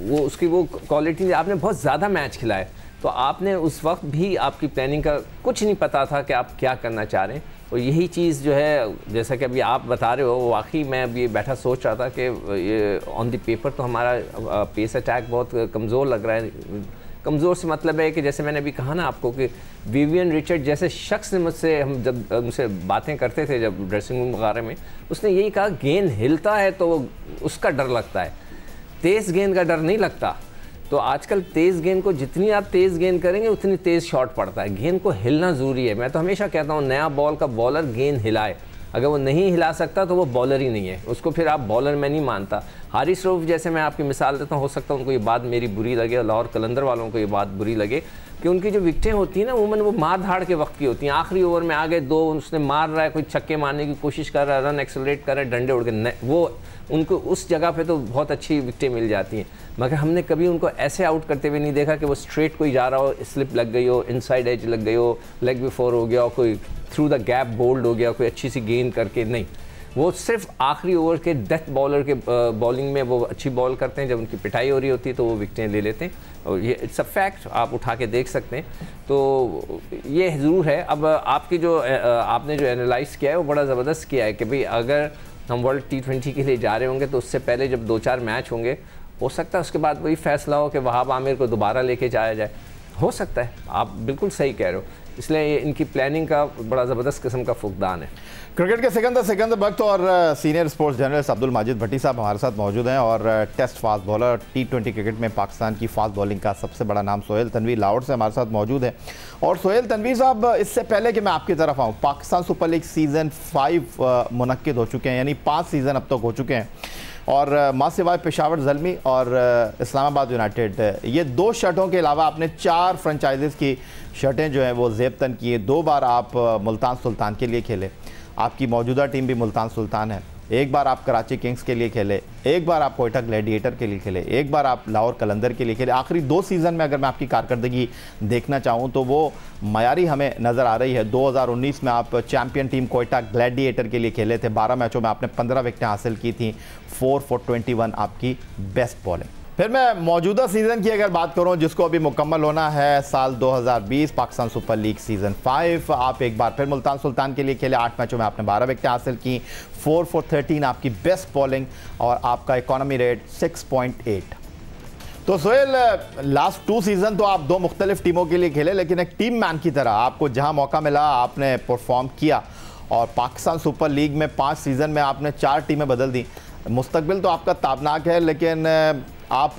वो उसकी वो क्वालिटी, आपने बहुत ज़्यादा मैच खिलाए। तो आपने उस वक्त भी आपकी प्लानिंग का कुछ नहीं पता था कि आप क्या करना चाह रहे हैं। और यही चीज़ जो है, जैसा कि अभी आप बता रहे हो, वाकई मैं अभी बैठा सोच रहा था कि ये ऑन द पेपर तो हमारा पेस अटैक बहुत कमज़ोर लग रहा है, कमज़ोर से मतलब है कि जैसे मैंने अभी कहा ना आपको कि विवियन रिचर्ड जैसे शख्स ने मुझसे, हम जब उनसे बातें करते थे जब ड्रेसिंग रूम वगैरह में, उसने यही कहा गेंद हिलता है तो उसका डर लगता है, तेज़ गेंद का डर नहीं लगता। तो आजकल तेज़ गेंद को जितनी आप तेज़ गेंद करेंगे उतनी तेज़ शॉट पड़ता है, गेंद को हिलना ज़रूरी है। मैं तो हमेशा कहता हूँ नया बॉल का बॉलर गेंद हिलाए, अगर वो नहीं हिला सकता तो वो बॉलर ही नहीं है, उसको फिर आप बॉलर में नहीं मानता। हारिस रऊफ जैसे मैं आपकी मिसाल देता हूँ, हो सकता है उनको ये बात मेरी बुरी लगे और लाहौर कलंदर वालों को ये बात बुरी लगे कि उनकी जो विकटें होती हैं ना वो मार धाड़ के वक्त की होती हैं। आखिरी ओवर में आ गए 2, उसने मार रहा है, कोई छक्के मारने की कोशिश कर रहा है, रन एक्सेलरेट कर रहा है, डंडे उड़ के, वो उनको उस जगह पे तो बहुत अच्छी विकटें मिल जाती हैं। मगर हमने कभी उनको ऐसे आउट करते हुए नहीं देखा कि वो स्ट्रेट कोई जा रहा हो, स्लिप लग गई हो, इनसाइड एज लग गई हो, लेग बिफोर हो गया हो, कोई थ्रू द गैप बोल्ड हो गया, कोई अच्छी सी गेंद करके, नहीं। वो सिर्फ आखिरी ओवर के डेथ बॉलर के बॉलिंग में वो अच्छी बॉल करते हैं, जब उनकी पिटाई हो रही होती है तो वो विकटें ले लेते हैं, और ये इट्स अ फैक्ट, आप उठा के देख सकते हैं। तो ये ज़रूर है। अब आपकी जो आपने जो एनालाइज़ किया है वो बड़ा ज़बरदस्त किया है कि भाई अगर हम वर्ल्ड T20 के लिए जा रहे होंगे तो उससे पहले जब 2-4 मैच होंगे, हो सकता है उसके बाद वही फैसला हो कि वहाब आमिर को दोबारा लेके जाया जाए, हो सकता है। आप बिल्कुल सही कह रहे हो, इसलिए इनकी प्लानिंग का बड़ा ज़बरदस्त किस्म का फुकदान है। क्रिकेट के सिकंदर वक्त और senior sports journalist Abdul Majid Bhatti sahab हमारे साथ मौजूद हैं, और test fast bowler T20 cricket में पाकिस्तान की फास्ट बॉलिंग का सबसे बड़ा नाम सोहेल तनवीर लाहौर से हमारे साथ मौजूद है। और सोहेल तनवीर साहब, इससे पहले कि मैं आपकी तरफ आऊँ, पाकिस्तान सुपर लीग सीज़न 5 मुनक्किद हो चुके हैं, यानी 5 सीज़न अब तक हो चुके हैं, और माँ सिवाय पेशावर ज़ल्मी और इस्लामाबाद यूनाइटेड, ये 2 शर्टों के अलावा आपने 4 फ्रेंचाइजीज़ की शर्टें जो हैं वो ज़ेब तन की है। 2 बार आप मुल्तान सुल्तान के लिए खेले, आपकी मौजूदा टीम भी मुल्तान सुल्तान है, 1 बार आप कराची किंग्स के लिए खेले, 1 बार आप कोयटा ग्लैडिएटर के लिए खेले, 1 बार आप लाहौर कलंदर के लिए खेले। आखिरी 2 सीज़न में अगर मैं आपकी कारकर्दगी देखना चाहूँ तो वो मयारी हमें नज़र आ रही है। 2019 में आप चैम्पियन टीम कोयटा ग्लैडिएटर के लिए खेले थे, 12 मैचों में आपने 15 विकेटें हासिल की थी, 4 for 21 आपकी बेस्ट बॉलिंग। फिर मैं मौजूदा सीज़न की अगर बात करूं, जिसको अभी मुकम्मल होना है, साल 2020 पाकिस्तान सुपर लीग सीज़न 5, आप एक बार फिर मुल्तान सुल्तान के लिए खेले, 8 मैचों में आपने 12 विकेटें हासिल की, 4 for 13 आपकी बेस्ट बॉलिंग, और आपका इकॉनमी रेट 6.8। तो सोहेल, लास्ट 2 सीज़न तो आप 2 मुख्तलिफ टीमों के लिए खेले, लेकिन एक टीम मैन की तरह आपको जहां मौका मिला आपने परफॉर्म किया, और पाकिस्तान सुपर लीग में 5 सीज़न में आपने 4 टीमें बदल दी। मुस्तकबिल तो आपका ताबनाक है, लेकिन आप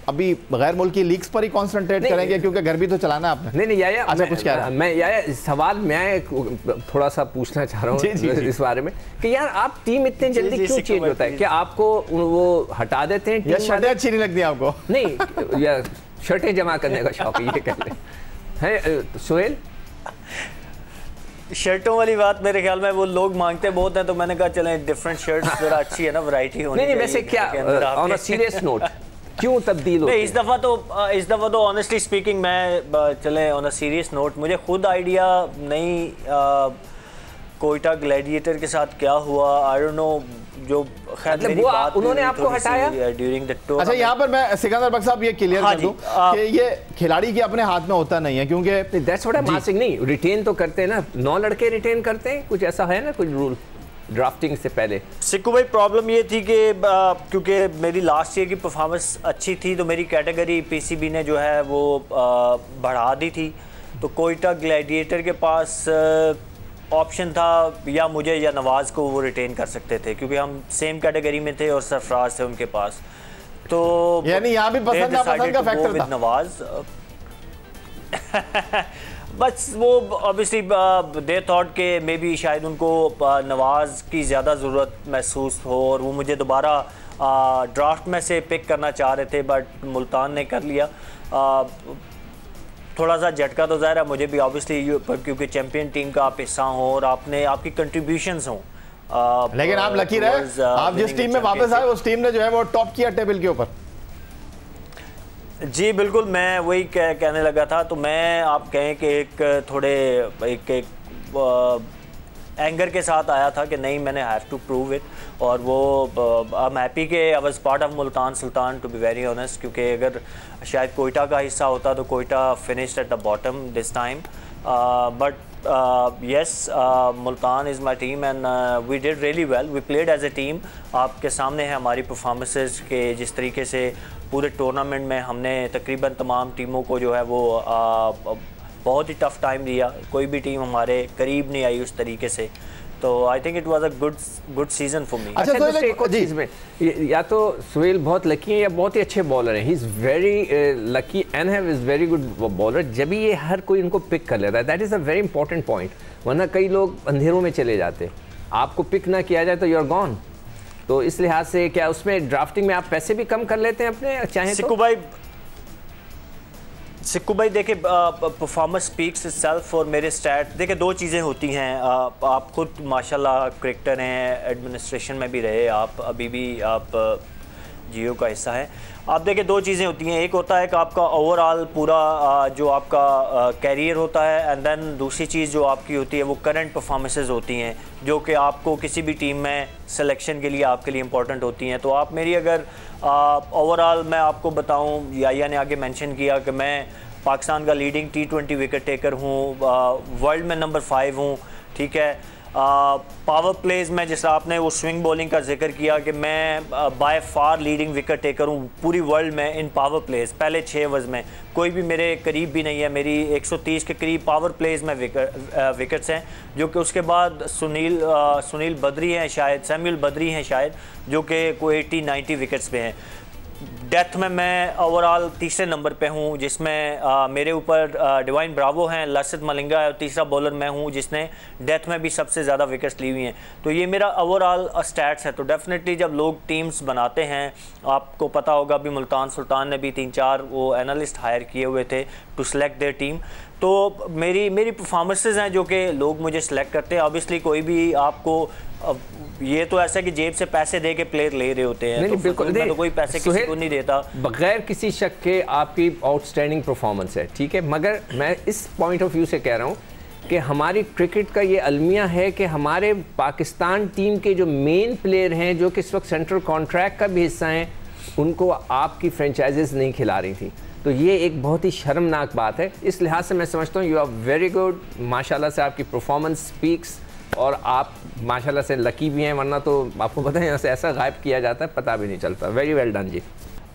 अभी गैर मुल्की लीग्स पर ही कॉन्सेंट्रेट करेंगे, क्योंकि घर भी तो चलाना है आपने। नहीं याया, अच्छा, कुछ कह रहा मैं याया सवाल मैं थोड़ा सा पूछना चाह रहा हूँ इस बारे में कि यार आप टीम इतने जल्दी क्यों चेंज होता है? क्या आपको वो हटा देते हैं? या शर्टें अच्छी नहीं लगती आपको? नहीं, या शर्टें जमा करने का शौक है, ये कह रहे हैं सोहेल। शर्टों वाली बात मेरे ख्याल में वो लोग मांगते बहुत हैं, तो मैंने कहा चलें डिफरेंट शर्ट्स जरा अच्छी है ना, वैरायटी होनी चाहिए। नहीं वैसे क्या ऑन अ सीरियस नोट क्यों तब्दील होती है? इस दफ़ा तो ऑनेस्टली स्पीकिंग मैं चलें ऑन अ सीरियस नोट, मुझे खुद आइडिया नहीं कोयटा ग्लैडिएटर के साथ क्या हुआ, आई डोंट नो, जो मतलब वो उन्होंने आपको हटाया ड्यूरिंग द टूर। अच्छा, यहाँ पर मैं सिकंदर बख्श साहब ये क्लियर कर दूं कि ये खिलाड़ी के अपने हाथ में होता नहीं है, क्योंकि that's what I am asking. नहीं, रिटेन तो करते हैं ना, 9 लड़के रिटेन करते हैं, कुछ ऐसा है ना कोई रूल ड्राफ्टिंग से पहले? सिक्कू भाई, प्रॉब्लम ये थी कि क्योंकि मेरी लास्ट ईयर की परफॉर्मेंस अच्छी थी, तो मेरी कैटेगरी पीसीबी ने जो है वो बढ़ा दी थी, तो कोयटा ग्लैडिएटर के पास ऑप्शन था या मुझे या नवाज़ को वो रिटेन कर सकते थे, क्योंकि हम सेम कैटेगरी में थे और सरफराज थे उनके पास। तो यानी यहाँ भी पसंद नापसंद का फैक्टर था। नवाज़ बस वो ऑब्वियसली दे थॉट के मे बी शायद उनको नवाज़ की ज़्यादा ज़रूरत महसूस हो, और वो मुझे दोबारा ड्राफ्ट में से पिक करना चाह रहे थे, बट मुल्तान ने कर लिया। थोड़ा सा झटका तो ज़ाहिर है मुझे भी ऑब्वियसली, क्योंकि चैंपियन टीम का आप हिस्सा हो और आपकी कंट्रीब्यूशंस हों। लेकिन आप लकी रहे, आप जिस टीम में वापस आए उस टीम ने जो है वो टॉप किया टेबल के ऊपर। जी बिल्कुल, मैं वही कहने लगा था। तो मैं आप कहें कि एक एंगर के साथ आया था कि नहीं, मैंने हैव टू प्रूव इट, और वो आई एम हैप्पी कि I was part of Multan Sultan, to be very honest, क्योंकि अगर शायद कोयटा का हिस्सा होता तो Quetta finished at the bottom this time, but yes, Multan is my team and we did really well, we played as a team. आपके सामने है हमारी परफॉर्मेंसेस के जिस तरीके से पूरे टूर्नामेंट में हमने तकरीबन तमाम टीमों को जो है वो बहुत ही टफ टाइम दिया, कोई भी टीम हमारे करीब नहीं आई उस तरीके से। तो I think it was a good season for me. अच्छा दोस्तों एक और चीज़ में, या तो सुहेल बहुत लकी है या बहुत ही अच्छे बॉलर हैं, he is very lucky and have is very good bowler. जब ये हर कोई इनको पिक कर लेता है, that is a very important point, वरना कई लोग अंधेरों में चले जाते, आपको पिक ना किया जाए तो यू आर गॉन। तो इस लिहाज से क्या उसमें ड्राफ्टिंग में आप पैसे भी कम कर लेते हैं अपने चाहें तो? सिक्कू भाई देखिए, परफॉर्मेंस स्पीक्स इटसेल्फ। और मेरे स्टैट देखिए, दो चीज़ें होती हैं। आप खुद माशाल्लाह क्रिकेटर हैं, एडमिनिस्ट्रेशन में भी रहे आप, अभी भी आप जियो का हिस्सा है। आप देखिए दो चीज़ें होती हैं, एक होता है कि आपका ओवरऑल पूरा जो आपका कैरियर होता है, एंड देन दूसरी चीज़ जो आपकी होती है वो करंट परफॉर्मेंसेस होती हैं, जो कि आपको किसी भी टीम में सिलेक्शन के लिए आपके लिए इम्पोर्टेंट होती हैं। तो आप मेरी अगर ओवरऑल मैं आपको बताऊं, याया ने आगे मेंशन किया कि मैं पाकिस्तान का लीडिंग T20 विकेट टेकर हूं, वर्ल्ड में नंबर 5 हूं, ठीक है। पावर प्लेज में जैसा आपने वो स्विंग बॉलिंग का जिक्र किया कि मैं by far leading wicket taker हूँ पूरी वर्ल्ड में इन पावर प्लेज। पहले 6 ओवर्स में कोई भी मेरे करीब भी नहीं है, मेरी 130 के करीब पावर प्लेज में विकेट्स हैं, जो कि उसके बाद सुनील बद्री हैं शायद, सैमुअल बद्री हैं शायद, जो कि कोई 80-90 विकेट्स पे हैं। डेथ में मैं ओवरऑल तीसरे नंबर पे हूँ, जिसमें मेरे ऊपर डिवाइन ब्रावो हैं, लसित मलिंगा है, और तीसरा बॉलर मैं हूँ जिसने डेथ में भी सबसे ज़्यादा विकेट्स ली हुई हैं। तो ये मेरा ओवरऑल स्टैट्स है। तो डेफिनेटली जब लोग टीम्स बनाते हैं, आपको पता होगा अभी मुल्तान सुल्तान ने भी 3-4 वो एनालिस्ट हायर किए हुए थे टू सेलेक्ट देयर टीम। तो मेरी परफॉर्मेंसेज हैं जो कि लोग मुझे सेलेक्ट करते हैं। ऑब्वियसली कोई भी आपको ये तो ऐसा है कि जेब से पैसे दे के प्लेयर ले रहे होते हैं, नहीं, तो बिल्कुल मैं तो कोई पैसे किसी को नहीं देता। बगैर किसी शक के आपकी आउटस्टैंडिंग परफॉर्मेंस है, ठीक है, मगर मैं इस पॉइंट ऑफ व्यू से कह रहा हूँ कि हमारी क्रिकेट का ये अलमिया है कि हमारे पाकिस्तान टीम के जो मेन प्लेयर हैं, जो कि इस वक्त सेंट्रल कॉन्ट्रैक्ट का भी हिस्सा हैं, उनको आपकी फ्रेंचाइजेस नहीं खिला रही थी। तो ये एक बहुत ही शर्मनाक बात है। इस लिहाज से मैं समझता हूँ यू आर वेरी गुड, माशाल्लाह से आपकी परफॉर्मेंस स्पीक्स, और आप माशाल्लाह से लकी भी हैं, वरना तो आपको पता है यहाँ से ऐसा गायब किया जाता है पता भी नहीं चलता। वेरी वेल डन जी।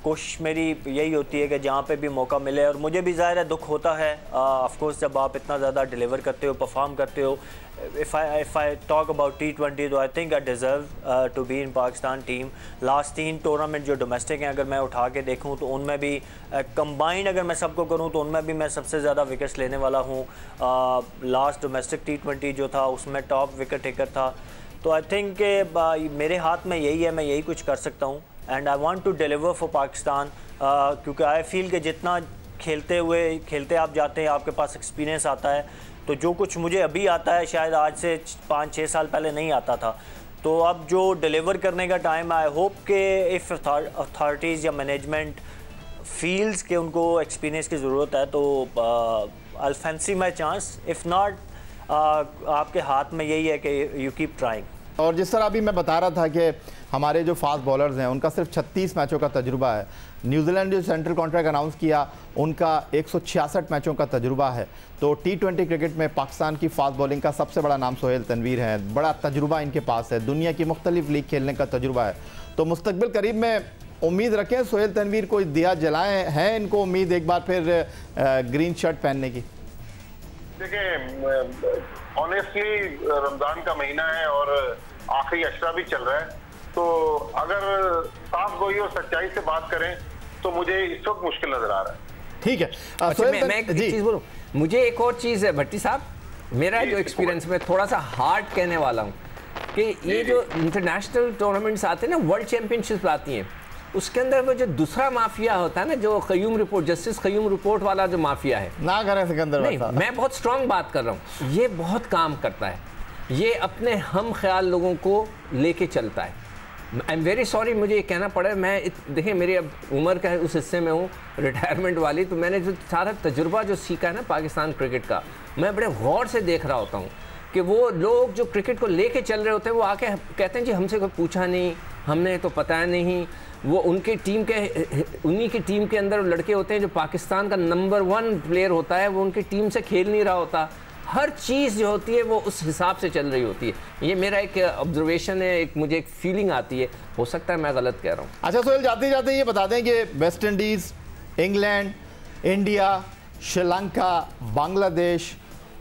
कोशिश मेरी यही होती है कि जहाँ पे भी मौका मिले, और मुझे भी ज़ाहिर है दुख होता है ऑफ कोर्स जब आप इतना ज़्यादा डिलीवर करते हो, परफॉर्म करते हो। If I talk about T20 तो I think I deserve to be in Pakistan team. Last 3 tournament जो डोमेस्टिक हैं अगर मैं उठा के देखूँ तो उनमें भी कंबाइंड अगर मैं सबको करूँ तो उनमें भी मैं सबसे ज़्यादा विकेट्स लेने वाला हूँ। लास्ट डोमेस्टिक T20 जो था उसमें टॉप विकेट टेकर था। तो आई थिंक मेरे हाथ में यही है, मैं यही कुछ कर सकता हूँ, and I want to deliver for Pakistan. क्योंकि आई फील कि जितना खेलते आप जाते हैं, आपके पास एक्सपीरियंस आता है, तो जो कुछ मुझे अभी आता है शायद आज से 5-6 साल पहले नहीं आता था। तो अब जो डिलीवर करने का टाइम, आई होप कि इफ़ अथॉरिटीज़ या मैनेजमेंट फील्स के उनको एक्सपीरियंस की ज़रूरत है तो I fancy my chance. If not, आपके हाथ में यही है कि यू कीप ट्राइंग। और जिस तरह अभी मैं बता रहा था कि हमारे जो फास्ट बॉलर्स हैं उनका सिर्फ 36 मैचों का तजुर्बा है। न्यूजीलैंड जो सेंट्रल कॉन्ट्रैक्ट अनाउंस किया उनका 166 मैचों का तजुर्बा है। तो T20 क्रिकेट में पाकिस्तान की फास्ट बॉलिंग का सबसे बड़ा नाम सोहेल तनवीर है, बड़ा तजुर्बा इनके पास है, दुनिया की मुख्तलिफ लीग खेलने का तजुर्बा है। तो मुस्तकबिल करीब में उम्मीद रखें सोहेल तनवीर को दिया जलाएँ, हैं इनको उम्मीद एक बार फिर ग्रीन शर्ट पहनने की? देखिए ऑनेस्टली रमज़ान का महीना है और आखिरी अशरा भी चल रहा है, तो अगर साफ गोई और सच्चाई से बात करें तो मुझे इस वक्त मुश्किल नजर आ रहा है। ठीक है। अच्छा, मैं एक चीज़ बोलूं, मुझे एक और चीज़ है भट्टी साहब, मेरा जो एक्सपीरियंस में थोड़ा सा हार्ड कहने वाला हूँ कि ये जो इंटरनेशनल टूर्नामेंट्स आते हैं ना, वर्ल्ड चैंपियनशिप आती हैं, उसके अंदर वो जो दूसरा माफिया होता है ना, जो Qayyum report, justice Qayyum report वाला जो माफिया है ना, करें सिकंदर, नहीं, मैं बहुत स्ट्रांग बात कर रहा हूँ, ये बहुत काम करता है, ये अपने हम ख्याल लोगों को लेके चलता है। आई एम वेरी सॉरी मुझे ये कहना पड़ा, मैं देखिए मेरी अब उम्र का उस हिस्से में हूँ रिटायरमेंट वाली, तो मैंने जो सारा तजुर्बा जो सीखा है ना पाकिस्तान क्रिकेट का, मैं बड़े गौर से देख रहा होता हूँ कि वो लोग जो क्रिकेट को लेके चल रहे होते हैं वो आके कहते हैं जी हमसे कोई पूछा नहीं, हमने तो पता नहीं। वो उनकी टीम के, उन्हीं की टीम के अंदर लड़के होते हैं जो पाकिस्तान का नंबर 1 प्लेयर होता है, वो उनकी टीम से खेल नहीं रहा होता, हर चीज़ जो होती है वो उस हिसाब से चल रही होती है। ये मेरा एक ऑब्जर्वेशन है, एक मुझे एक फीलिंग आती है, हो सकता है मैं गलत कह रहा हूँ। अच्छा सोहेल, जाते जाते ये बता दें कि West Indies, England, India, Sri Lanka, Bangladesh,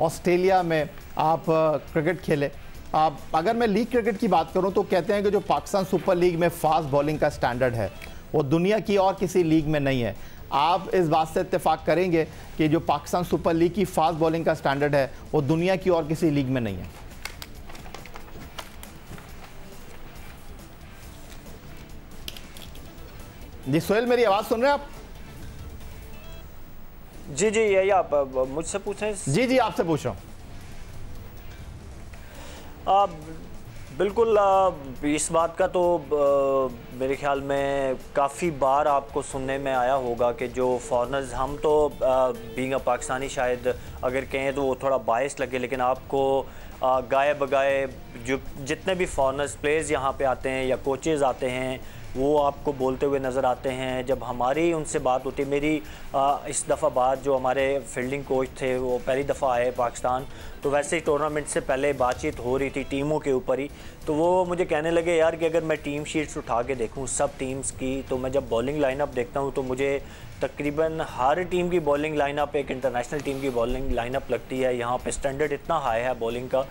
Australia में आप क्रिकेट खेले। आप अगर मैं लीग क्रिकेट की बात करूं तो कहते हैं कि जो पाकिस्तान सुपर लीग में फास्ट बॉलिंग का स्टैंडर्ड है वो दुनिया की और किसी लीग में नहीं है। आप इस बात से इत्तेफाक करेंगे कि जो पाकिस्तान सुपर लीग की फास्ट बॉलिंग का स्टैंडर्ड है वो दुनिया की और किसी लीग में नहीं है? जी सोहेल, मेरी आवाज़ सुन रहे हैं आप? जी जी, यही आप मुझसे पूछें? जी जी, आपसे पूछ रहा हूँ। बिल्कुल, इस बात का तो मेरे ख्याल में काफ़ी बार आपको सुनने में आया होगा कि जो फॉरनर्स, हम तो बीइंग अ पाकिस्तानी शायद अगर कहें तो वो थोड़ा बायस लगे, लेकिन आपको गाए बगाए जो जितने भी फॉरनर्स प्लेयर्स यहाँ पे आते हैं या कोचेज़ आते हैं वो आपको बोलते हुए नज़र आते हैं। जब हमारी उनसे बात होती है, मेरी इस दफ़ा बात, जो हमारे फील्डिंग कोच थे वो पहली दफ़ा आए पाकिस्तान, तो वैसे ही टूर्नामेंट से पहले बातचीत हो रही थी टीमों के ऊपर ही, तो वो मुझे कहने लगे यार कि अगर मैं टीम शीट्स उठा के देखूं सब टीम्स की, तो मैं जब बॉलिंग लाइनअप देखता हूं तो मुझे तकरीबन हर टीम की बॉलिंग लाइनअप एक इंटरनेशनल टीम की बॉलिंग लाइनअप लगती है। यहाँ पे स्टैंडर्ड इतना हाई है बॉलिंग का,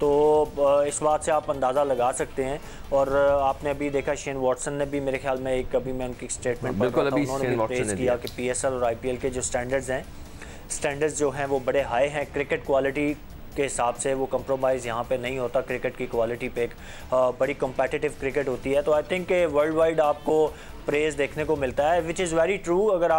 तो इस बात से आप अंदाज़ा लगा सकते हैं। और आपने अभी देखा शेन वॉटसन ने भी, मेरे ख्याल में एक अभी मैं उनकी स्टेटमेंट पर उन्होंने भी प्रेस किया कि पीएसएल और आईपीएल के जो स्टैंडर्ड्स जो हैं वो बड़े हाई हैं। क्रिकेट क्वालिटी के हिसाब से वो कंप्रोमाइज़ यहाँ पे नहीं होता, क्रिकेट की क्वालिटी पे एक बड़ी कम्पिटिटिव क्रिकेट होती है। तो आई थिंक वर्ल्ड वाइड आपको प्रेज़ देखने को मिलता है, विच इज़ वेरी ट्रू। अगर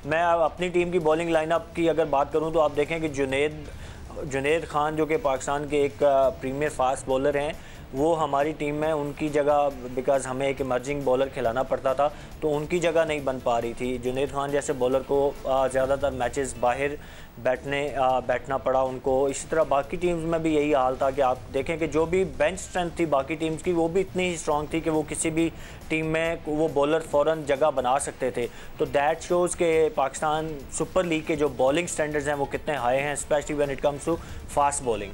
मैं अपनी टीम की बॉलिंग लाइनअप की अगर बात करूँ तो आप देखें कि जुनैद खान जो कि पाकिस्तान के एक प्रीमियर फास्ट बॉलर हैं, वो हमारी टीम में उनकी जगह, बिकॉज़ हमें एक इमर्जिंग बॉलर खिलाना पड़ता था तो उनकी जगह नहीं बन पा रही थी। जुनैद खान जैसे बॉलर को ज़्यादातर मैचेस बाहर बैठना पड़ा उनको। इसी तरह बाकी टीम्स में भी यही हाल था कि आप देखें कि जो भी बेंच स्ट्रेंथ थी बाकी टीम्स की वो भी इतनी ही स्ट्रॉन्ग थी कि वो किसी भी टीम में वो बॉलर फ़ौरन जगह बना सकते थे। तो दैट शोज़ के पाकिस्तान सुपर लीग के जो बॉलिंग स्टैंडर्ड्स हैं वो कितने हाई हैं, specially when it comes to fast bowling.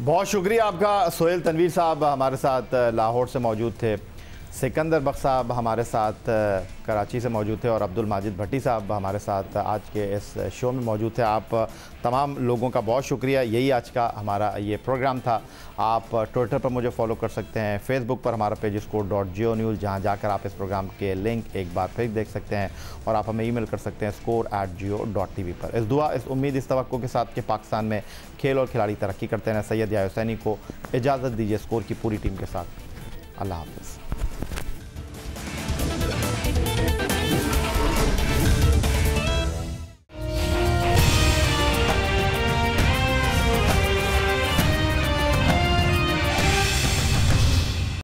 बहुत शुक्रिया आपका सोहेल तनवीर साहब हमारे साथ लाहौर से मौजूद थे, सिकंदर बख्श साहब हमारे साथ कराची से मौजूद थे और अब्दुल माजिद भट्टी साहब हमारे साथ आज के इस शो में मौजूद थे। आप तमाम लोगों का बहुत शुक्रिया। यही आज का हमारा ये प्रोग्राम था। आप ट्विटर पर मुझे फॉलो कर सकते हैं, फेसबुक पर हमारा पेज score.geo news, जहाँ जाकर आप इस प्रोग्राम के लिंक एक बार फिर देख सकते हैं और आप हमें ईमेल कर सकते हैं score@geo.tv पर। इस उम्मीद, इस तवक्को के साथ कि पाकिस्तान में खेल और खिलाड़ी तरक्की करते हैं, सैयद याह्या हुसैनी को इजाज़त दीजिए स्कोर की पूरी टीम के साथ। अल्लाह हाफ़िज़।